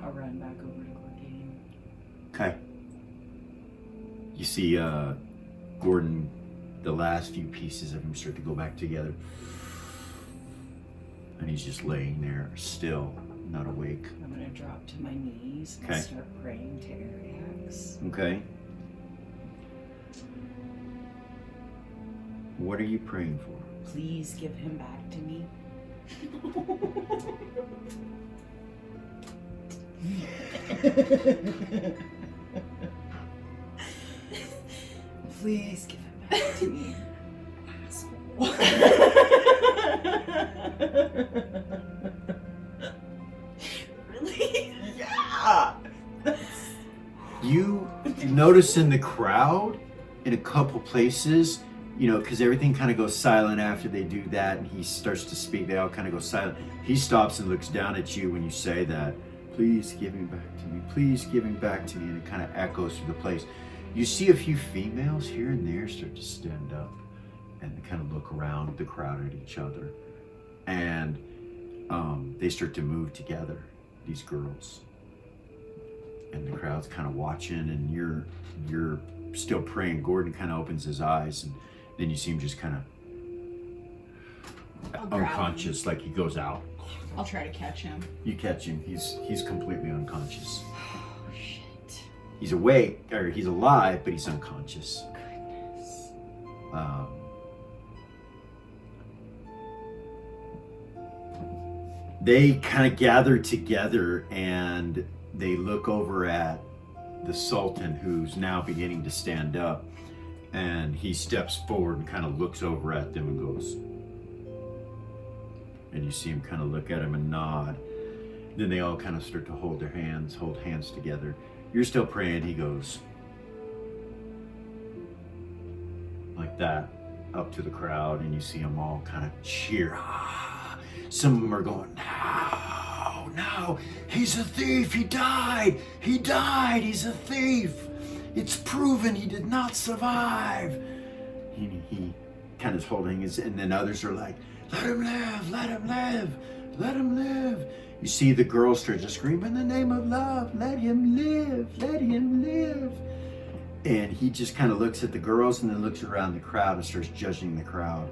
I'll run back over to Gorgane. Okay. You see Gordon, the last few pieces of him start to go back together. And he's just laying there, still, not awake. I'm gonna drop to my knees and Okay. start praying to Ariax. Okay. What are you praying for? Please give him back to me. Please give him back to me. Really? Yeah! You notice in the crowd, in a couple places, you know, because everything kind of goes silent after they do that, and he starts to speak, they all kind of go silent. He stops and looks down at you when you say that. Please give him back to me. Please give him back to me. And it kind of echoes through the place. You see a few females here and there start to stand up and they kind of look around the crowd at each other. And they start to move together, these girls. And the crowd's kind of watching, and you're still praying. Gordon kind of opens his eyes, and then you see him just kind I'll of grab unconscious, like he goes out. I'll try to catch him. You catch him. He's completely unconscious. Oh shit. He's awake, or he's alive, but he's unconscious. Goodness. They kind of gather together and they look over at the Sultan, who's now beginning to stand up, and he steps forward and kind of looks over at them and goes, and you see him kind of look at him and nod. Then they all kind of start to hold hands together. You're still praying. He goes like that up to the crowd, and you see them all kind of cheer. Some of them are going, no, he's a thief, he died, he's a thief. It's proven he did not survive. He kind of is holding his, and then others are like, let him live, let him live, let him live. You see the girls start to scream, in the name of love, let him live, let him live. And he just kind of looks at the girls and then looks around the crowd and starts judging the crowd.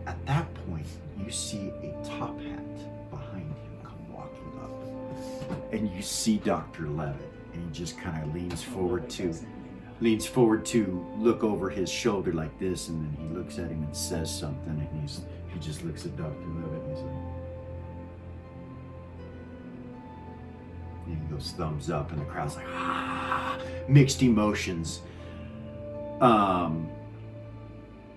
At that point, you see a top hat behind him come walking up. And you see Dr. Levitt, and he just kind of leans forward to look over his shoulder like this, and then he looks at him and says something, and he just looks at Dr. Levitt and he's like, and he goes thumbs up, and the crowd's like, mixed emotions.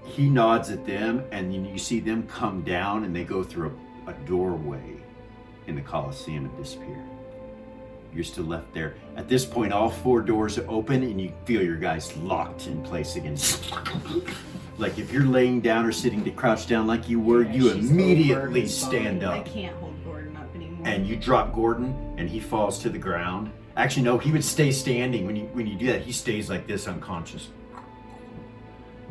He nods at them, and then you see them come down, and they go through a doorway in the Colosseum and disappear. You're still left there. At this point, all four doors are open, and you feel your guys locked in place again. Like if you're laying down or sitting to crouch down like you were, you immediately stand I up. can't hold Gordon up anymore. And you drop Gordon, and he falls to the ground. Actually, no, he would stay standing. When you do that, he stays like this, unconscious.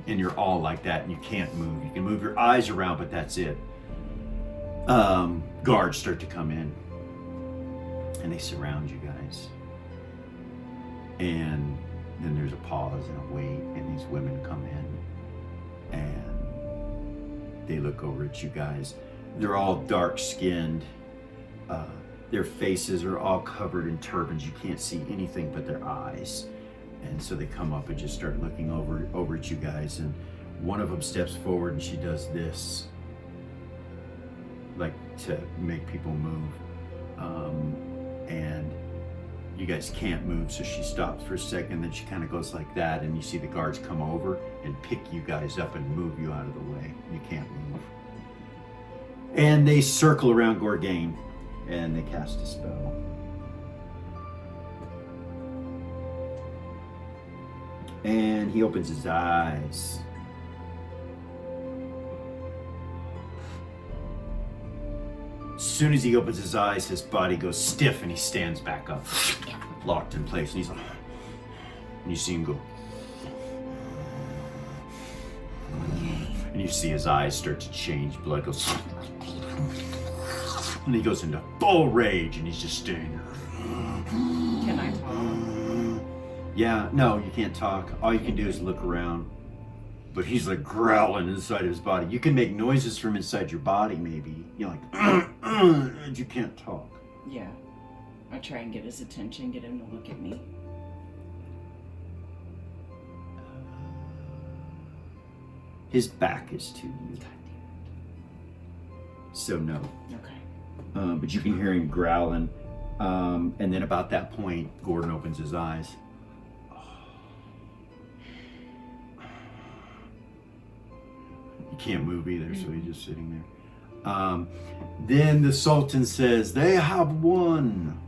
And you're all like that, and you can't move. You can move your eyes around, but that's it. Guards start to come in, and they surround you guys. And then there's a pause and a wait, and these women come in, and they look over at you guys. They're all dark-skinned. Their faces are all covered in turbans. You can't see anything but their eyes. And so they come up and just start looking over at you guys. And one of them steps forward and she does this, like to make people move. And you guys can't move, so she stops for a second, then she kind of goes like that, and you see the guards come over and pick you guys up and move you out of the way. You can't move. And they circle around Gorgain, and they cast a spell. And he opens his eyes. As soon as he opens his eyes, his body goes stiff and he stands back up, locked in place. And he's like, and you see him go. And you see his eyes start to change. Blood goes. And he goes into full rage and he's just staying there. Can I talk? Yeah, no, you can't talk. All you can do is look around. But he's like growling inside of his body. You can make noises from inside your body, maybe. You're like, and you can't talk. Yeah. I try and get his attention, get him to look at me. His back is to you. God damn So no. it. Okay. But you can hear him growling. And then about that point, Gordon opens his eyes. He can't move either, so he's just sitting there. Then the Sultan says, "They have won.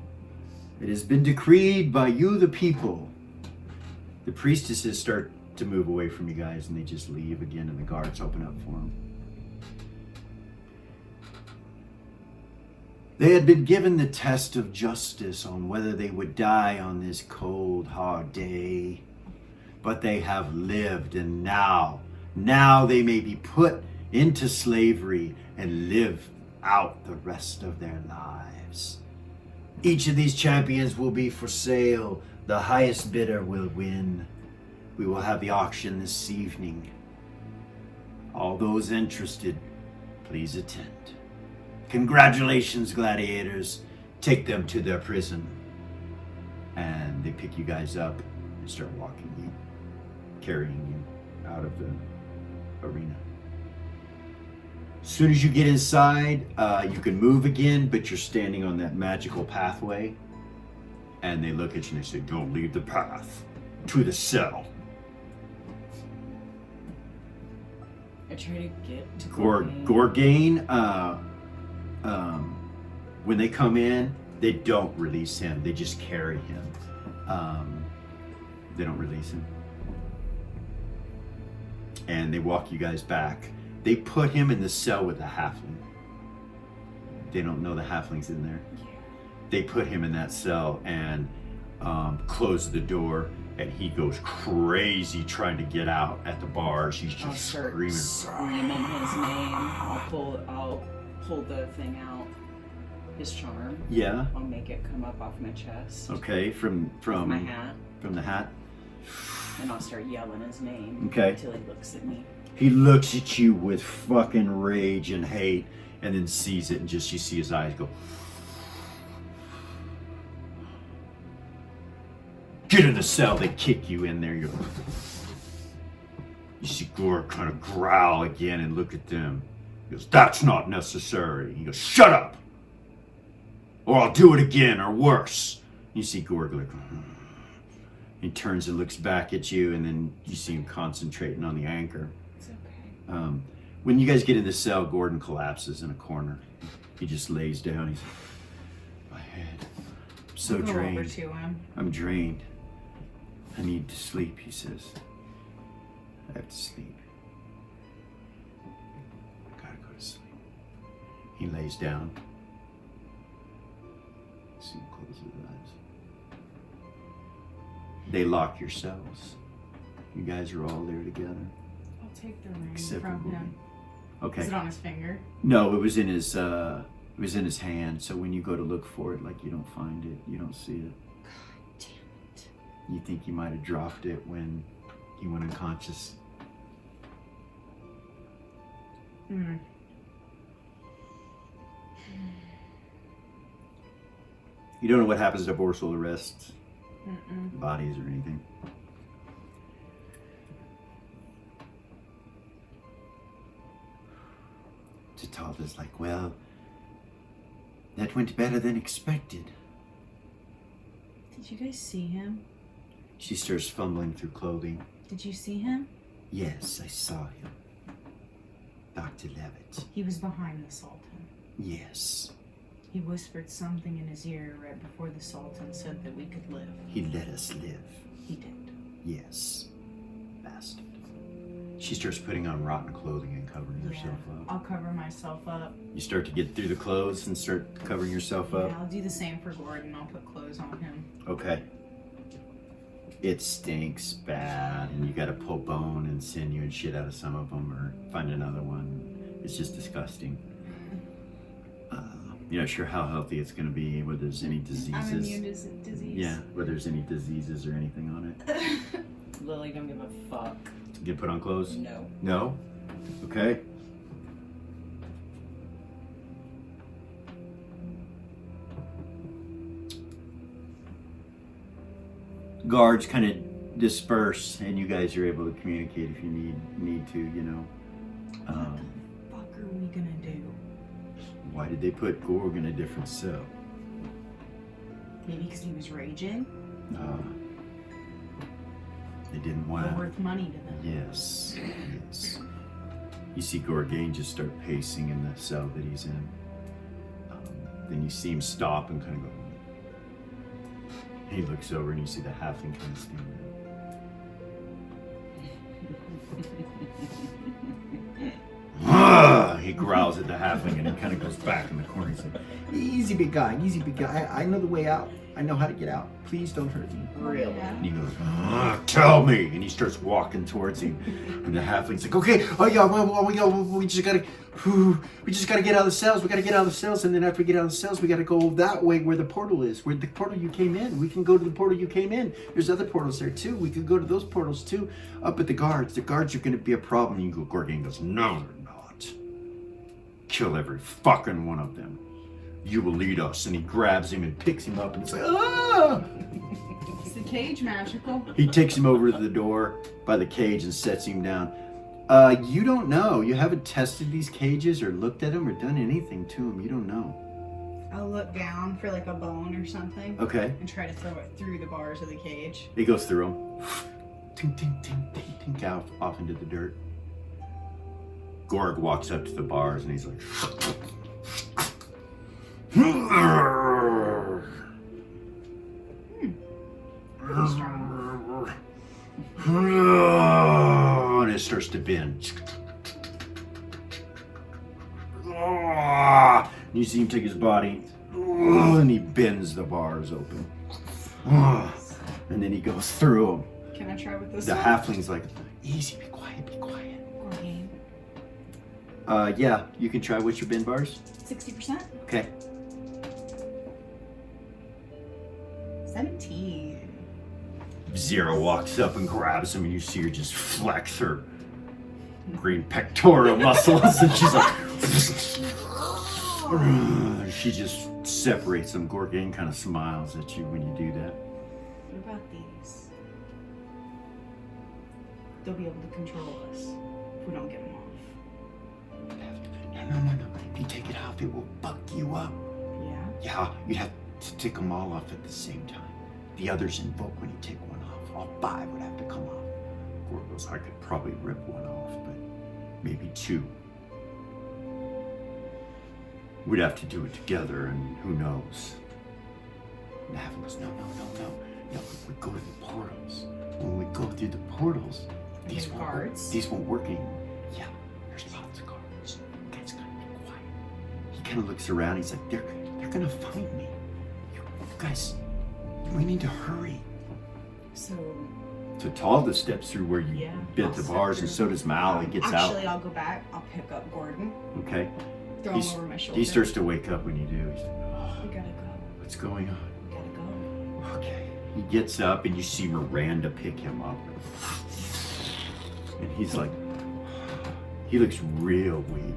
It has been decreed by you, the people." The priestesses start to move away from you guys, and they just leave again, and the guards open up for them. They had been given the test of justice on whether they would die on this cold, hard day. But they have lived, and now they may be put into slavery and live out the rest of their lives. Each of these champions will be for sale. The highest bidder will win. We will have the auction this evening. All those interested, please attend. Congratulations, gladiators. Take them to their prison. And they pick you guys up and start walking you, carrying you out of the arena. As soon as you get inside, you can move again, but you're standing on that magical pathway. And they look at you and they say, "Don't leave the path. To the cell." I try to get to Gorgain, when they come in, they don't release him. They just carry him. They don't release him. And they walk you guys back. They put him in the cell with the halfling. They don't know the halfling's in there. They put him in that cell and close the door, and he goes crazy trying to get out at the bars. He's I'll just start screaming. screaming his name. I'll pull the thing out. His charm. Yeah. I'll make it come up off my chest. Okay. From my hat. From the hat. And I'll start yelling his name. Okay. Until he looks at me. He looks at you with fucking rage and hate, and then sees it, and just you see his eyes go. Get in the cell. They kick you in there. You see Gore kind of growl again and look at them. He goes, "That's not necessary." He goes, "Shut up, or I'll do it again, or worse." You see Gore like. He turns and looks back at you, and then you see him concentrating on the anchor. It's okay. When you guys get in the cell, Gordon collapses in a corner. He just lays down. He's my head. I'm so Go over drained. to him. I'm drained. I need to sleep, he says. I have to sleep. I gotta go to sleep. He lays down. See him close his eyes. They lock your cells. You guys are all there together. I'll take the ring Except from for him. Okay. Is it on his finger? No, it was in his hand. So when you go to look for it, like you don't find it, you don't see it. God damn it. You think he might have dropped it when he went unconscious. Hmm. You don't know what happens to forceful arrests, Mm-mm. bodies, or anything. Tatalda's like, well, that went better than expected. Did you guys see him? She starts fumbling through clothing. Did you see him? Yes, I saw him. Dr. Levitt. He was behind the Sultan. Yes. He whispered something in his ear right before the Sultan said that we could live. He let us live. He did. Yes. Bastard. She starts putting on rotten clothing and covering herself up. I'll cover myself up. You start to get through the clothes and start covering yourself up. Yeah, I'll do the same for Gordon. I'll put clothes on him. Okay. It stinks bad, and you gotta pull bone and sinew and shit out of some of them, or find another one. It's just disgusting. You're not sure how healthy it's gonna be, whether there's any diseases. I'm immune to disease. Yeah, whether there's any diseases or anything on it. Lily don't give a fuck. Get put on clothes? No. No? Okay. Guards kind of disperse, and you guys are able to communicate if you need to, you know. What the fuck are we gonna do? Why did they put Gorg in a different cell? Maybe because he was raging? They didn't Or want to. worth money to them? Yes, yes. You see Gorgain just start pacing in the cell that he's in. Then you see him stop and kind of go. He looks over and you see the halfling kind of stand there. He growls at the halfling and he kind of goes back in the corner. He's like, easy big guy, easy big guy. I know the way out. I know how to get out. Please don't hurt me. Really? And he goes, tell me. And he starts walking towards him. And the halfling's like, okay, oh yeah, we just gotta get out of the cells. We gotta get out of the cells. And then after we get out of the cells, we gotta go that way where the portal is, where the portal you came in. We can go to the portal you came in. There's other portals there too. We could go to those portals too. Up at the guards. The guards are gonna be a problem. And Gorgain goes, no, they're not. Kill every fucking one of them. You will lead us. And he grabs him and picks him up and it's like, ah! Is the cage magical? He takes him over to the door by the cage and sets him down. You don't know. You haven't tested these cages or looked at them or done anything to them. You don't know. I'll look down for like a bone or something. Okay. And try to throw it through the bars of the cage. He goes through them. Tink, tink, tink, tink, tink, off into the dirt. Gorg walks up to the bars and he's like... And it starts to bend. And you see him take his body and he bends the bars open. And then he goes through them. Can I try with this The one? halfling's like, easy, be quiet, be quiet. Gorgain. Yeah, you can try. What's your bend bars? 60%? Okay. 17. Zero walks up and grabs him, and you see her just flex her green pectoral muscles, and she's like, she just separates them. Gorgain kind of smiles at you when you do that. What about these? They'll be able to control us if we don't get them off. No. If you take it off, it will fuck you up. Yeah? Yeah, you'd have to take them all off at the same time. The others invoke when you take one off. All 5 would have to come off. Gorg goes, I could probably rip one off, but maybe 2. We'd have to do it together, and who knows? And the halfling goes, no. We go to the portals. When we go through the portals, these The won't work. guards? These won't work anymore. Yeah, there's lots of guards. Guys gotta be quiet. He kind of looks around. He's like, they're gonna find me. You guys, we need to hurry. So Talda steps through where you Yeah, bit I'll the step bars, and through. so does Mal. He gets Actually, out. I'll go back. I'll pick up Gordon, Okay. throw He's- him over my shoulder. He starts to wake up when you do. He's like, we gotta go. what's going on? We gotta go. Okay. He gets up and you see Miranda pick him up. And he's like, he looks real weak.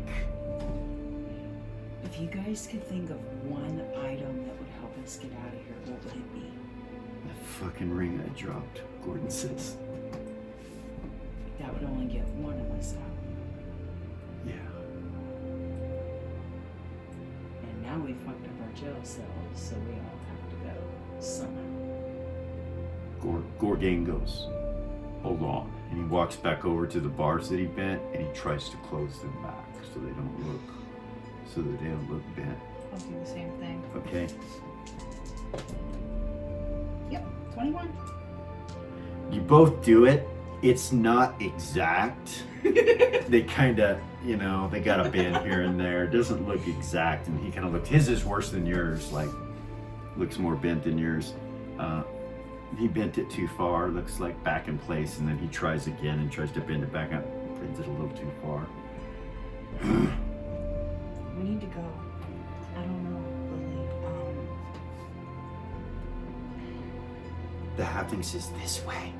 If you guys could think of one item that would help us get out of here, what would it be? The fucking ring I dropped, Gordon says. That would only get one of us out. Yeah. And now we fucked up our jail cells, so we all have to go somehow. Gorgain goes, hold on. And he walks back over to the bars that he bent and he tries to close them back so they don't look bent. I'll do the same thing. Okay. Yep, 21. You both do it. It's not exact. They kind of, they got a bend here and there. It doesn't look exact. And he kind of looks, his is worse than yours. Like, looks more bent than yours. He bent it too far. Looks like back in place. And then he tries again and tries to bend it back up. Bends it a little too far. We need to go. I don't know, Lily. The halfling says, this way.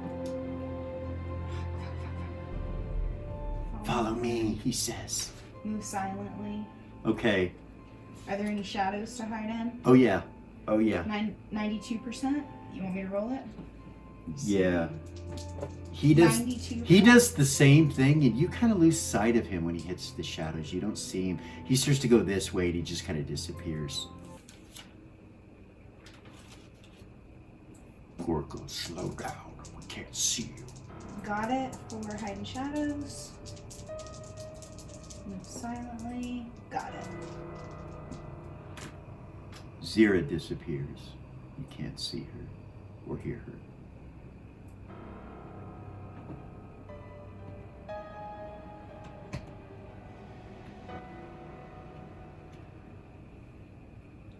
Follow me, he says. Move silently. Okay. Are there any shadows to hide in? Oh, yeah. Oh, yeah. 92%? You want me to roll it? Yeah. He does 92%. He does the same thing, and you kind of lose sight of him when he hits the shadows. You don't see him. He starts to go this way, and he just kind of disappears. Gorgo, slow down. We can't see you. Got it for hiding shadows. Move silently. Got it. Zira disappears. You can't see her or hear her.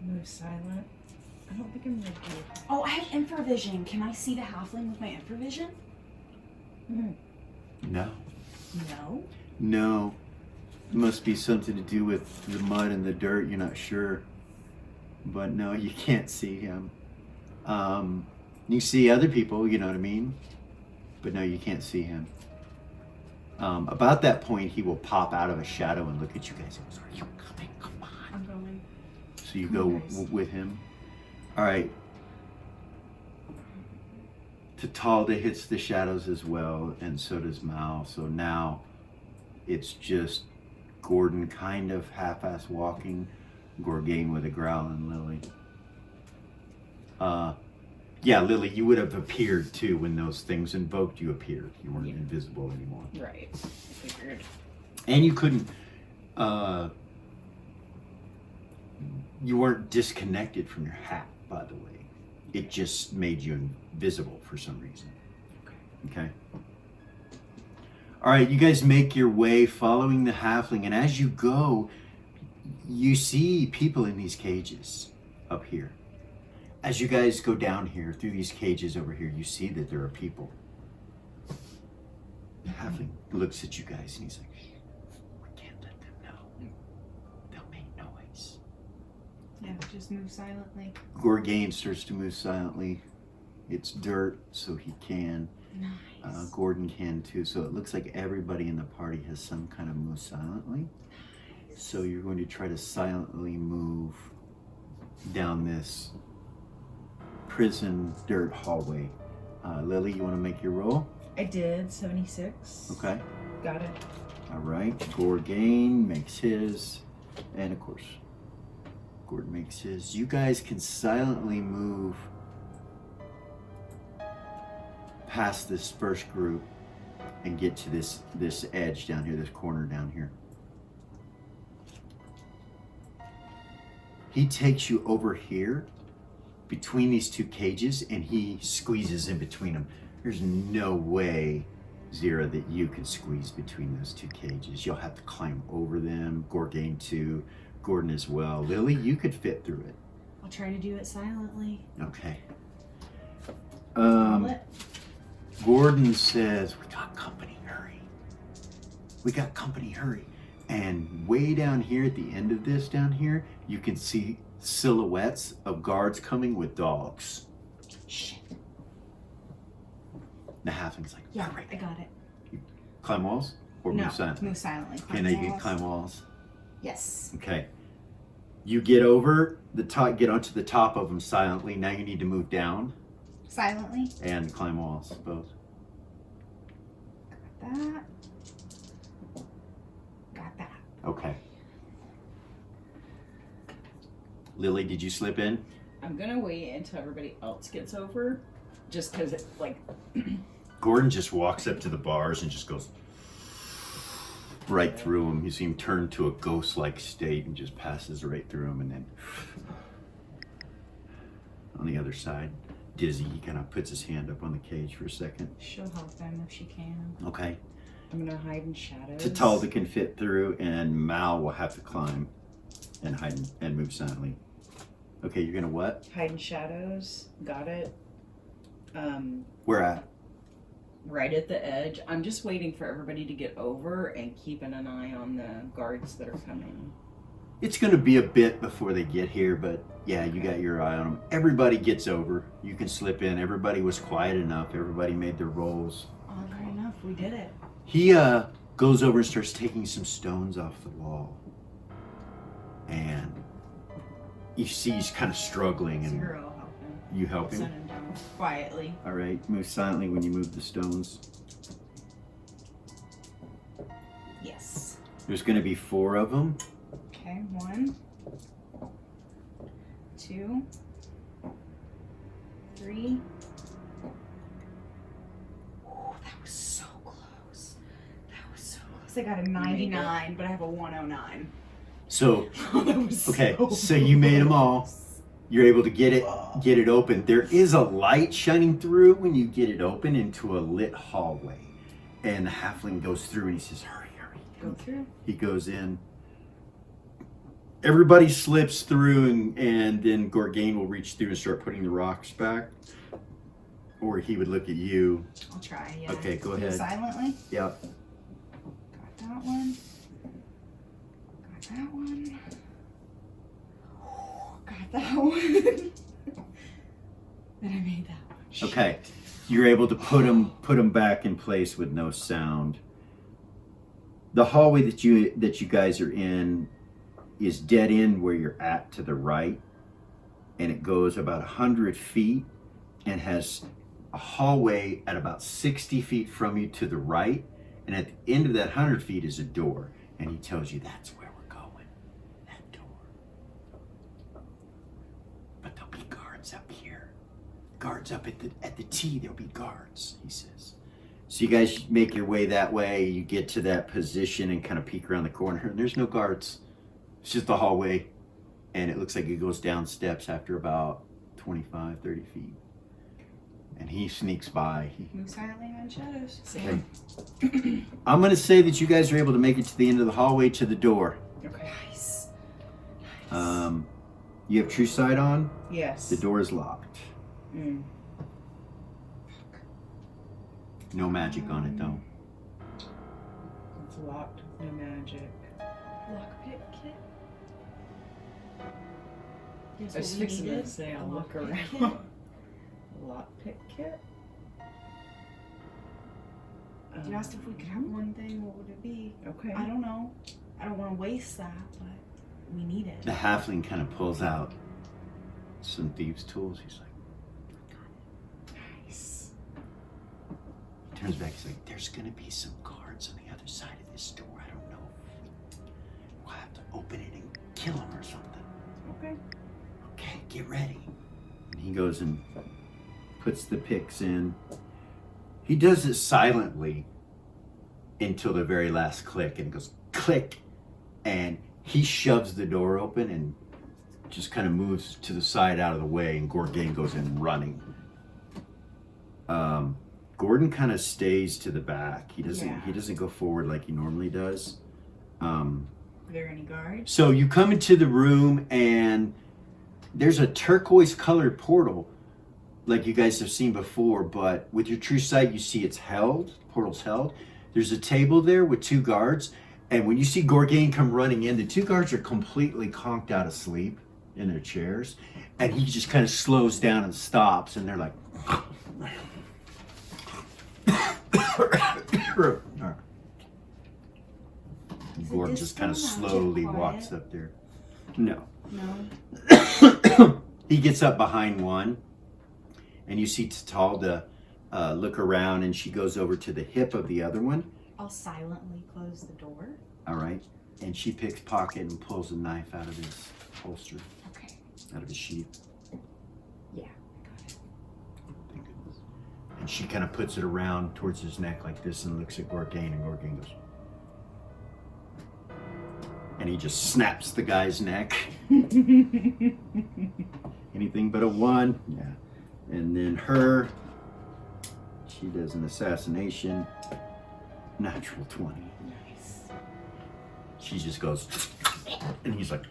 Move silent. I don't think I'm ready. Oh, I have infravision. Can I see the halfling with my infravision? No. No. No. It must be something to do with the mud and the dirt. You're not sure. But no, you can't see him. You see other people, you know what I mean? But no, you can't see him. About that point, he will pop out of a shadow and look at you guys and goes, are you coming? Come on. I'm going. So you Come go on, guys. with him. All right. Tatalda hits the shadows as well, and so does Mal. So now it's just Gordon kind of half-ass walking, Gorgain with a growl, and Lily. Yeah, Lily, you would have appeared too when those things invoked. You appeared. You weren't invisible anymore. Right. I figured. And you couldn't, you weren't disconnected from your hat, by the way. It just made you invisible for some reason. Okay. All right, you guys make your way following the halfling, and as you go, you see people in these cages up here. As you guys go down here through these cages over here, you see that there are people. The halfling looks at you guys and he's like, we can't let them know. They'll make noise. Yeah, just move silently. Gorgain starts to move silently. It's dirt, so he can. Nice. Gordon can too. So it looks like everybody in the party has some kind of move silently. So you're going to try to silently move down this prison dirt hallway. Lily, you want to make your roll? I did 76. Okay. Got it. All right. Gorgain makes his, and of course, Gordon makes his. You guys can silently move past this first group and get to this edge down here, this corner down here. He takes you over here between these two cages and he squeezes in between them. There's no way, Zira, that you can squeeze between those two cages. You'll have to climb over them. Gorgain too, Gordon as well. Lily, you could fit through it. I'll try to do it silently. Okay. Roll it. Gordon says, "We got company, hurry. We got company, hurry." And way down here at the end of this down here, you can see silhouettes of guards coming with dogs. Shit. The halfling's like, Yeah, "Hurry." I got it. Climb walls or No, move silently? move silently. Okay, now you can climb walls. Yes. Okay. You get over the top, get onto the top of them silently. Now you need to move down Silently. and climb walls, both. Got that. Got that. Okay. Lily, did you slip in? I'm gonna wait until everybody else gets over, just because it like. Gordon just walks up to the bars and just goes right through them. You see him turn to a ghost-like state and just passes right through them. And then on the other side, Dizzy, he kind of puts his hand up on the cage for a second. She'll help them if she can. Okay. I'm gonna hide in shadows. Tatalda can fit through, and Mal will have to climb and hide and move silently. Okay, you're gonna what? Hide in shadows. Got it. Where at? Right at the edge. I'm just waiting for everybody to get over and keeping an eye on the guards that are coming. It's gonna be a bit before they get here, but yeah, you got your eye on them. Everybody gets over. You can slip in. Everybody was quiet enough. Everybody made their rolls. Oddly enough, we did it. He goes over and starts taking some stones off the wall. And you see he's kind of struggling, and Zero will help him. you help Set him. him down quietly. All right, move silently when you move the stones. Yes. There's going to be 4 of them. Okay, 1, 2, 3. Ooh, that was so close. That was so close. I got a 99, but I have a 109. So, That was okay, so so you made them all. close. You're able to get it open. There is a light shining through when you get it open into a lit hallway. And the halfling goes through and he says, "Hurry, hurry." Go through. He goes in. Everybody slips through, and then Gorgain will reach through and start putting the rocks back. Or he would look at you. I'll try, yeah. Okay, go Move ahead. silently. Yep. Got that one. Got that one. Got that one. Then I made that one. Okay. You're able to put them back in place with no sound. The hallway that you guys are in is dead end where you're at to the right, and it goes about 100 feet and has a hallway at about 60 feet from you to the right, and at the end of that 100 feet is a door, and he tells you that's where we're going, that door. But there'll be guards up here. Guards up at the T, there'll be guards, he says. So you guys make your way that way, you get to that position and kind of peek around the corner, and there's no guards. It's just a hallway, and it looks like it goes down steps after about 25, 30 feet. And he sneaks by. Move silently on shadows. Same. I'm going to say that you guys are able to make it to the end of the hallway to the door. Okay. Nice. You have true sight on. Yes. The door is locked. Mm. No magic on it, though. It's locked with no magic. Lockpick kit. I was fixing to say I'll look around. Lockpick kit? You asked if we could have one thing, what would it be? Okay. I don't know. I don't want to waste that, but we need it. The halfling kind of pulls out some thieves' tools. He's like, Nice. he turns back. He's like, "There's going to be some guards on the other side of this door. I don't know. We'll have to open it and kill them or something." Okay. Okay, get ready. And he goes and puts the picks in. He does it silently until the very last click, and it goes click, and he shoves the door open and just kind of moves to the side out of the way, and Gorgain goes in running. Gordon kind of stays to the back. He doesn't go forward like he normally does. Are there any guards? So you come into the room, and there's a turquoise colored portal like you guys have seen before, but with your true sight, you see it's held, portal's held. There's a table there with 2 guards, and when you see Gorgain come running in, the 2 guards are completely conked out of sleep in their chairs, and he just kind of slows down and stops, and they're like, Gorg just kind of slowly walks up there. No. No. He gets up behind one, and you see Tatalda look around, and she goes over to the hip of the other one. I'll silently close the door. All right. And she picks pocket and pulls a knife out of his holster, Okay. out of his sheath. Yeah, got it. Thank goodness. And she kind of puts it around towards his neck like this and looks at Gorgain, and Gorgain goes. And he just snaps the guy's neck. Anything but a 1. Yeah. And then her, she does an assassination. Natural 20. Nice. She just goes, and he's like,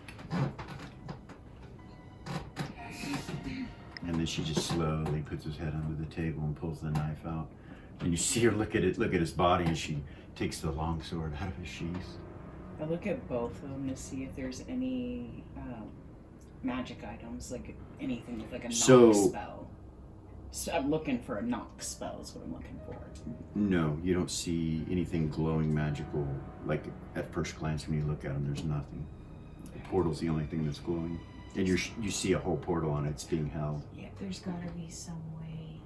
and then she just slowly puts his head under the table and pulls the knife out. And you see her look at his body, and she takes the long sword out of his sheath. I look at both of them to see if there's any magic items, like anything with like a knock spell. So I'm looking for a knock spell is what I'm looking for. No, you don't see anything glowing magical. Like at first glance when you look at them, there's nothing. The portal's the only thing that's glowing. And you see a whole portal on it. It's being held. Yeah, there's gotta be some way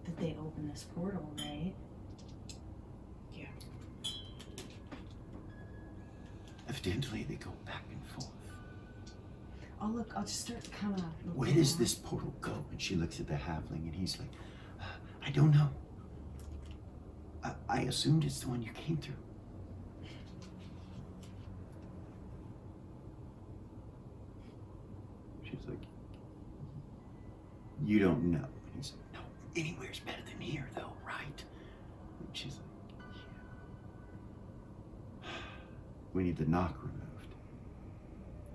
that they open this portal, right? Yeah. Evidently, they go back and forth. Oh, look, I'll just start kind of. Where does this portal go? And she looks at the halfling, and he's like, I don't know. I assumed it's the one you came through. She's like, you don't know. And he's like, no, anywhere's better than here, though, right? And she's like, yeah. We need the knock removed.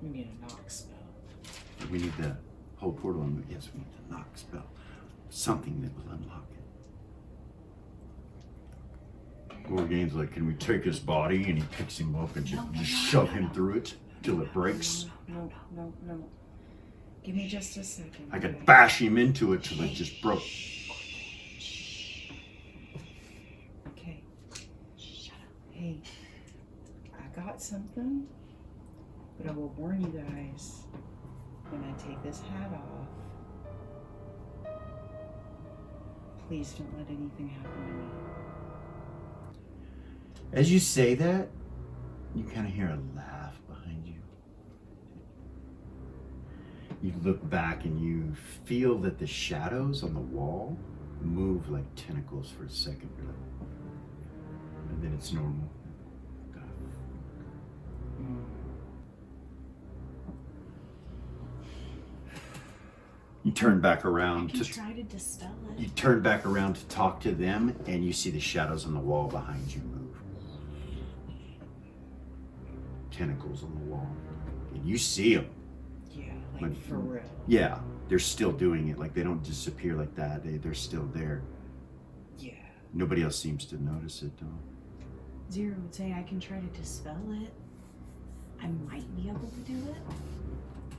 We need a knock spell. We need the whole portal removed. Yes, we need the knock spell. Something that will unlock it. Gorgain's like, can we take his body? And he picks him up and just shove him through it till it breaks. No. Give me just a second. I could bash him into it till it just broke. Okay. Shut up. Hey, I got something, but I will warn you guys, when I take this hat off, please don't let anything happen to me. As you say that, you kind of hear a laugh behind you. You look back and you feel that the shadows on the wall move like tentacles for a second. You're like, and then it's normal. You turn back around I can try to dispel it. You turn back around to talk to them, and you see the shadows on the wall behind you move. Tentacles on the wall. And you see them. Yeah, like for real. Yeah, they're still doing it. Like, they don't disappear like that. They're still there. Yeah. Nobody else seems to notice it, though. Zero would say I can try to dispel it. I might be able to do it.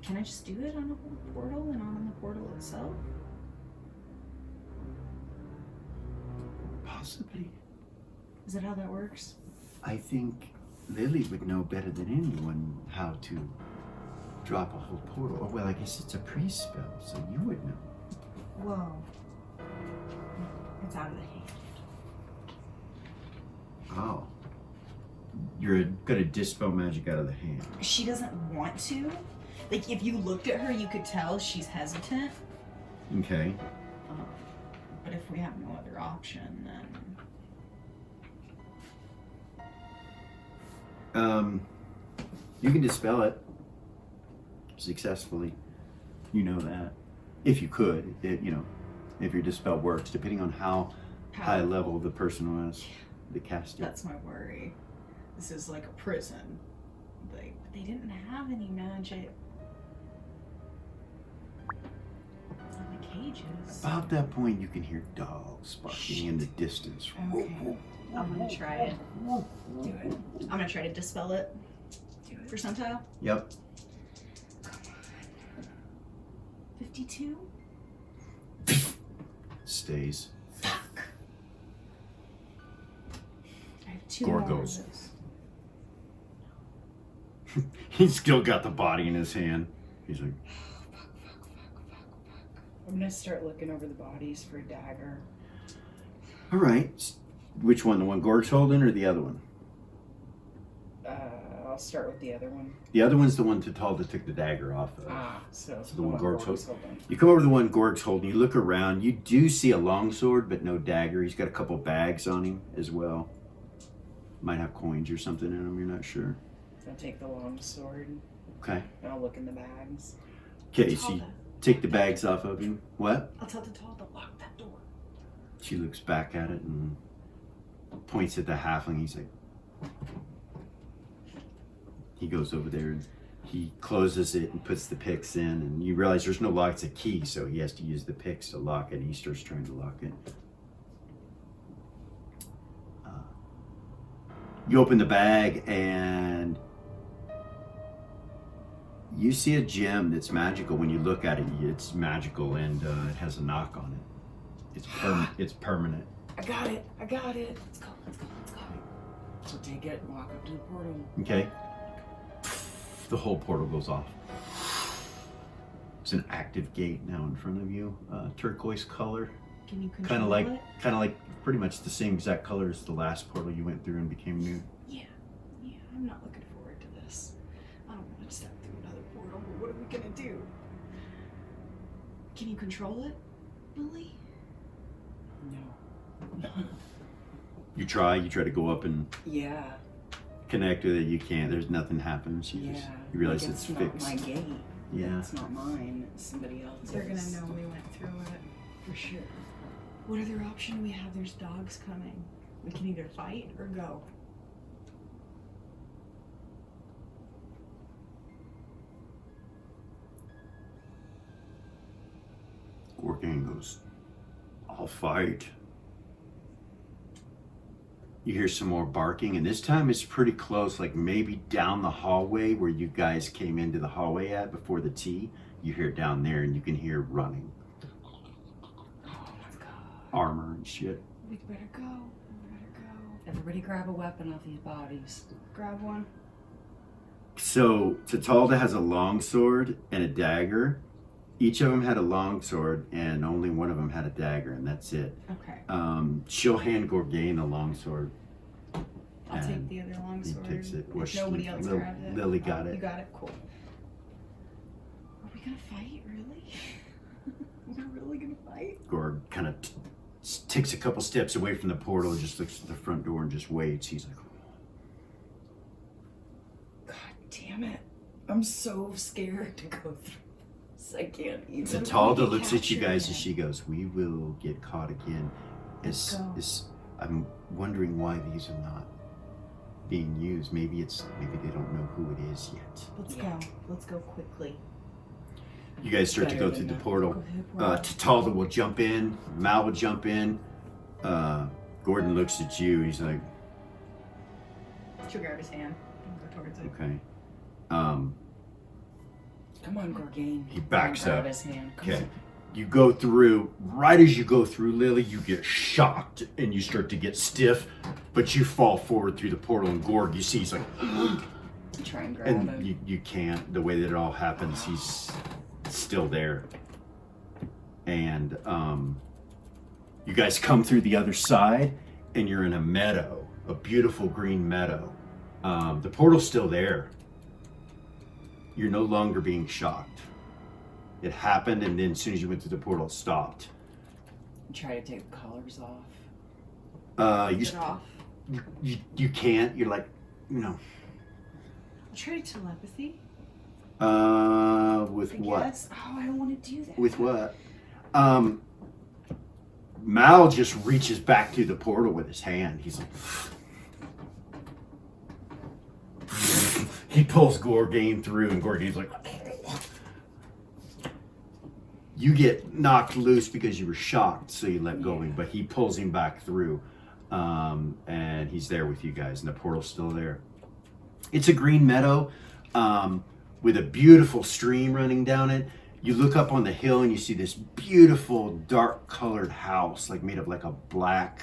Can I just do it on the whole portal and not on the portal itself? Possibly. Is that how that works? I think Lily would know better than anyone how to drop a whole portal. Oh, well, I guess it's a pre-spell, so you would know. Whoa. It's out of the hand. Oh. You're gonna dispel magic out of the hand. She doesn't want to. Like, if you looked at her, you could tell she's hesitant. Okay. But if we have no other option, then... You can dispel it successfully. You know that. If you could, if your dispel works, depending on how high level the person was that cast it. That's my worry. This is like a prison. Like, but they didn't have any magic. In the cages. About that point, you can hear dogs barking in the distance. Okay. I'm gonna try it. Do it. I'm gonna try to dispel it. Do it. Percentile? Yep. 52? Stays. Fuck. I have 2 Gore more goes. of those. He's still got the body in his hand. He's like, I'm gonna start looking over the bodies for a dagger. all right. Which one? The one Gorg's holding or the other one? I'll start with the other one. The other one's the one Tatalda took the dagger off of. So the one Gorg's holding. You come over to the one Gorg's holding. You look around. You do see a longsword, but no dagger. He's got a couple bags on him as well. Might have coins or something in them. You're not sure. I'll take the long sword Okay. and I'll look in the bags. Okay, so you take the bags off of him. What? I'll tell Tatalda to lock that door. She looks back at it and points at the halfling. He's like, he goes over there and he closes it and puts the picks in, and you realize there's no lock, it's a key, so he has to use the picks to lock it, and he starts trying to lock it. You open the bag and you see a gem that's magical. When you look at it, it's magical, and it has a knock on it. It's permanent. I got it. Let's go, let's go, let's go. So take it and walk up to the portal. Okay. The whole portal goes off. It's an active gate now in front of you. Turquoise color. Can you control Kind of like it? pretty much the same exact color as the last portal you went through and became new. Yeah, I'm not looking forward to this. I don't want to step through another portal, but what are we gonna do? Can you control it, Lily? No. You try to go up and Yeah. connect with it. You can't. There's nothing happens. You realize like it's not fixed. my gate. Yeah. It's not mine. It's somebody else's. They're gonna know we went through it. for sure. What other option we have? There's dogs coming. We can either fight or go. Gorgang goes, I'll fight. You hear some more barking, and this time it's pretty close, like maybe down the hallway where you guys came into the hallway at before the tea. You hear it down there, and you can hear running. Oh my god. Armor and shit. We better go. We better go. Everybody grab a weapon off these bodies. Grab one. So Tatalda has a longsword and a dagger. Each of them had a longsword, and only one of them had a dagger, and that's it. Okay. She'll hand Gorgain the longsword. I'll take And the other long he sword. takes it. Well, If nobody else Lil- grabs it. Lily got You it. got it? Cool. Are we gonna fight? Really? We're really gonna fight? Gorg kind of takes a couple steps away from the portal and just looks at the front door and just waits. He's like, God damn it. I'm so scared to go through this. I can't even. Tatalda looks at you capture guys him. as she goes, we will get caught again. Go. I'm wondering why these are not being used. Maybe they don't know who it is yet. Let's Yeah. go. Let's go quickly. You guys start to go Better through the than portal. Go through the portal. Tatalda will jump in. Mal will jump in. Gordon looks at you. He's like, She'll grab his hand and go towards it. okay. Come on, Gorgain. He backs Grab up. his hand. Come Okay. on. You go through, right as you go through, Lily, you get shocked and you start to get stiff, but you fall forward through the portal, and Gorg, you see, he's like, Try and grab and him. you can't. The way that it all happens, he's still there. And you guys come through the other side, and you're in a meadow, a beautiful green meadow. The portal's still there. You're no longer being shocked. It happened, and then as soon as you went through the portal, it stopped. Try to take the collars off. You, Get off. you can't. You're like, you know. I'll try telepathy. With I what? guess. Oh, I don't want to do that. With what? Mal just reaches back through the portal with his hand. He's like, he pulls Gorgain through, and Gorgain's like, You get knocked loose because you were shocked, so you let go of him, but he pulls him back through, and he's there with you guys, and the portal's still there. It's a green meadow with a beautiful stream running down it. You look up on the hill and you see this beautiful dark colored house, like made of like a black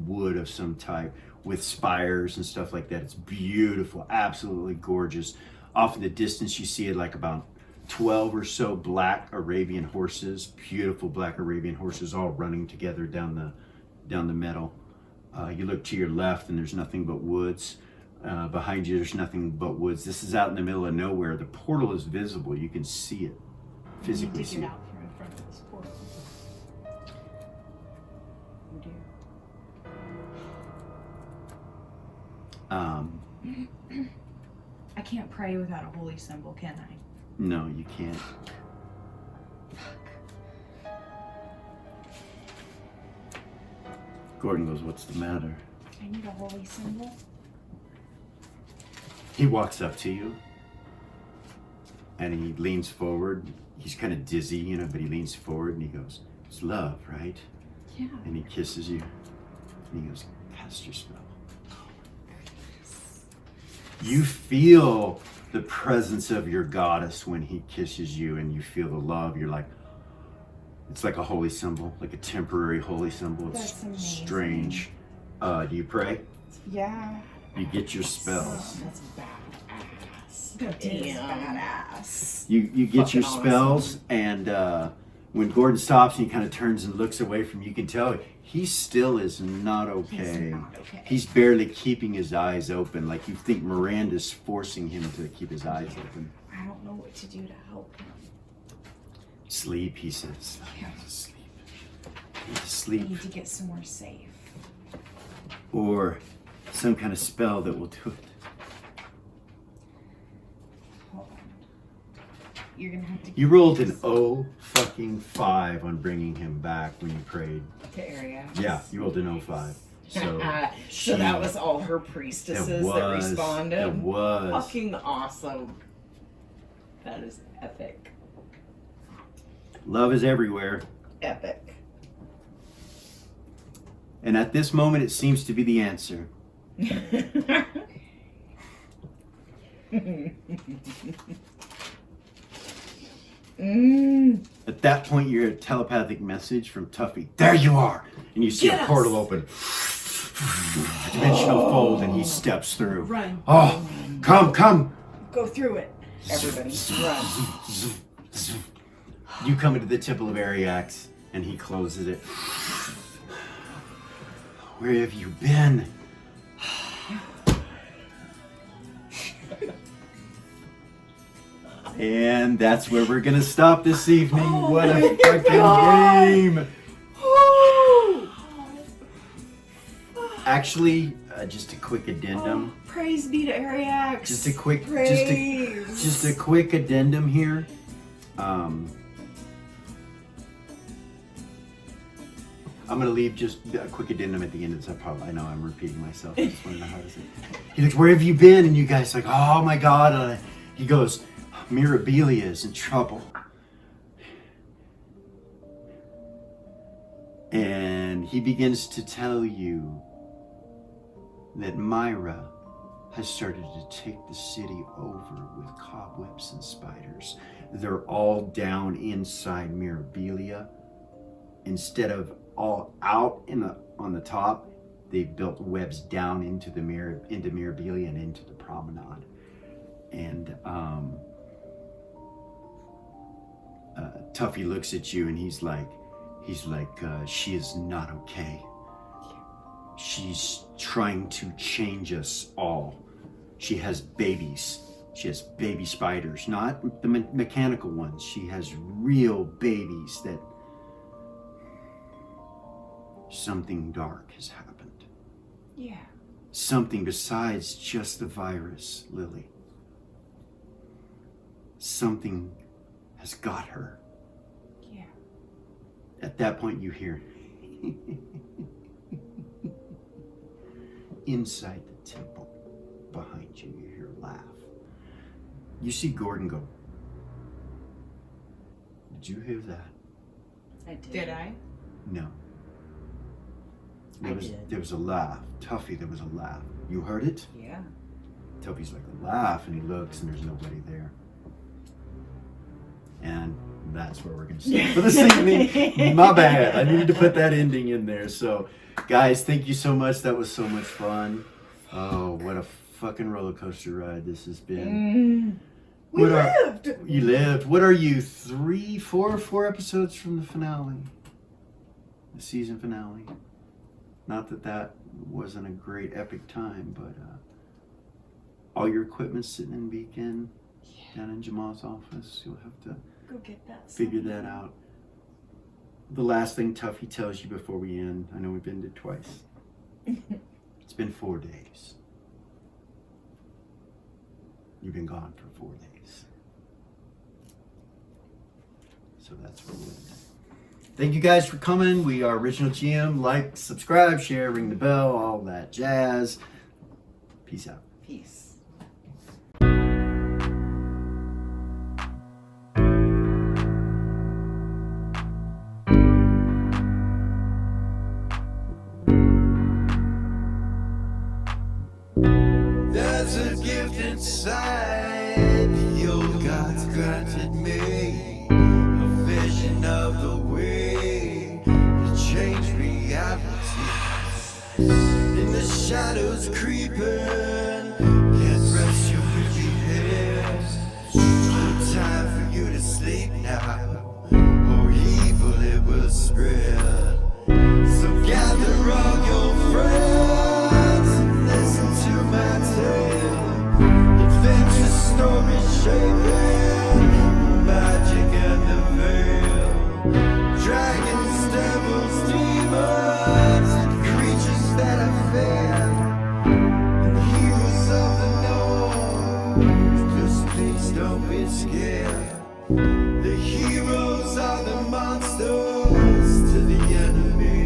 wood of some type with spires and stuff like that. It's beautiful, absolutely gorgeous. Off in the distance you see it like about 12 or so black Arabian horses, beautiful black Arabian horses all running together down the meadow. You look to your left and there's nothing but woods. Behind you there's nothing but woods. This is out in the middle of nowhere. The portal is visible. You can see it, physically see it. out from in front of this portal. Oh dear. I can't pray without a holy symbol, can I? No, you can't. Gordon goes, what's the matter? I need a holy symbol. He walks up to you and he leans forward. He's kind of dizzy, you know, but he leans forward and he goes, it's love, right? Yeah. And he kisses you and he goes, cast your spell. You feel the presence of your goddess when he kisses you, and you feel the love. You're like, it's like a holy symbol, like a temporary holy symbol. It's That's amazing. strange. Do you pray? Yeah. You get your spells. That's badass. That is Damn. badass. You get Fucking your spells, and when Gordon stops and he kind of turns and looks away from you, you can tell he still is not okay. He's not okay. He's barely keeping his eyes open. Like you think Miranda's forcing him to keep his eyes open. I don't know what to do to help him. Sleep, he says. Yeah. Sleep. I need Sleep. to get somewhere safe. Or some kind of spell that will do it. Hold on. You're gonna have to. You rolled an O-5 on bringing him back when you prayed. To area. Yeah, you rolled an O-5. So So that was all her priestesses that responded. It was. Fucking awesome. That is epic. Love is everywhere. Epic. And at this moment, it seems to be the answer. At that point, you hear a telepathic message from Tuffy. There you are! And you see Get a us! portal open. Dimensional fold, and he steps through. Run. Oh, come! Go through it. Everybody, run. You come into the Temple of Ariax, and he closes it. Where have you been? And that's where we're gonna stop this evening. Oh What a my fucking God. game! Oh, Actually, just a quick addendum. praise be to Ariax. Just a quick, praise. just a quick addendum here. I'm gonna leave just a quick addendum at the end of this. I know I'm repeating myself. I just want to know how to say it. He goes, "Where have you been?" And you guys like, "Oh my God!" He goes, "Mirabilia is in trouble." And he begins to tell you that Myra has started to take the city over with cobwebs and spiders. They're all down inside Mirabilia. Instead of all out on the top, they've built webs down into Mirabilia and into the promenade. And Tuffy looks at you and he's like, she is not okay. She's trying to change us all. She has babies. She has baby spiders, not the mechanical ones. She has real babies that something dark has happened. Yeah. Something besides just the virus, Lily. Something has got her. Yeah. At that point you hear inside the temple behind you, you hear a laugh. You see Gordon go, "Did you hear that?" I did. Did I? No. I did. There was a laugh. Tuffy, there was a laugh. You heard it? Yeah. Tuffy's like, a laugh, and he looks, and there's nobody there. And that's where we're going to start for this evening. My bad. I needed to put that ending in there. So, guys, thank you so much. That was so much fun. Oh, what a fucking roller coaster ride this has been. We lived. You lived. What are you, 4 episodes from the finale? The season finale. Not that that wasn't a great epic time, but all your equipment's sitting in Beacon, down in Jamal's office. You'll have to Go get that. figure that out. The last thing Tuffy tells you before we end, I know we've been to twice. It's been 4 days. You've been gone for 4 days. So that's where we're at. Thank you guys for coming. We are Original GM. Like, subscribe, share, ring the bell, all that jazz. Peace out. Peace. There's a gift inside the old gods granted me, a vision of the way to change reality. In the shadows creeping, can't rest your weary head. No time for you to sleep now, or evil it will spread. So gather all your friends and listen to my tale. Adventure story shaping magic and the veil. Dragons, devils, demons, and creatures that I fear, and heroes of the known. Just please don't be scared. The heroes are the monsters to the enemy.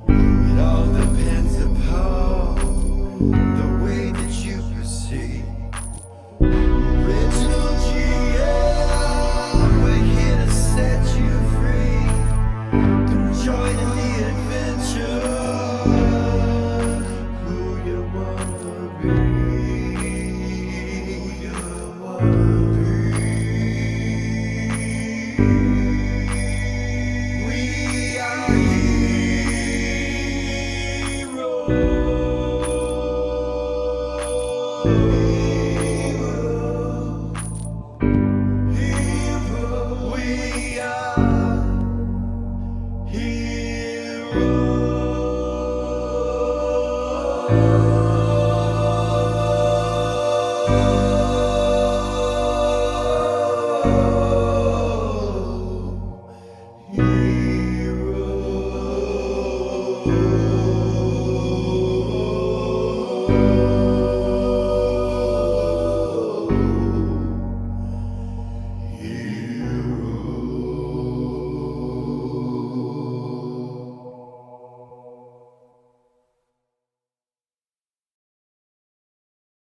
It all depends upon the way that you proceed. Original GM, we're here to set you free. Come join in the adventure. Who you wanna be? Who you wanna be? We are heroes. We are heroes.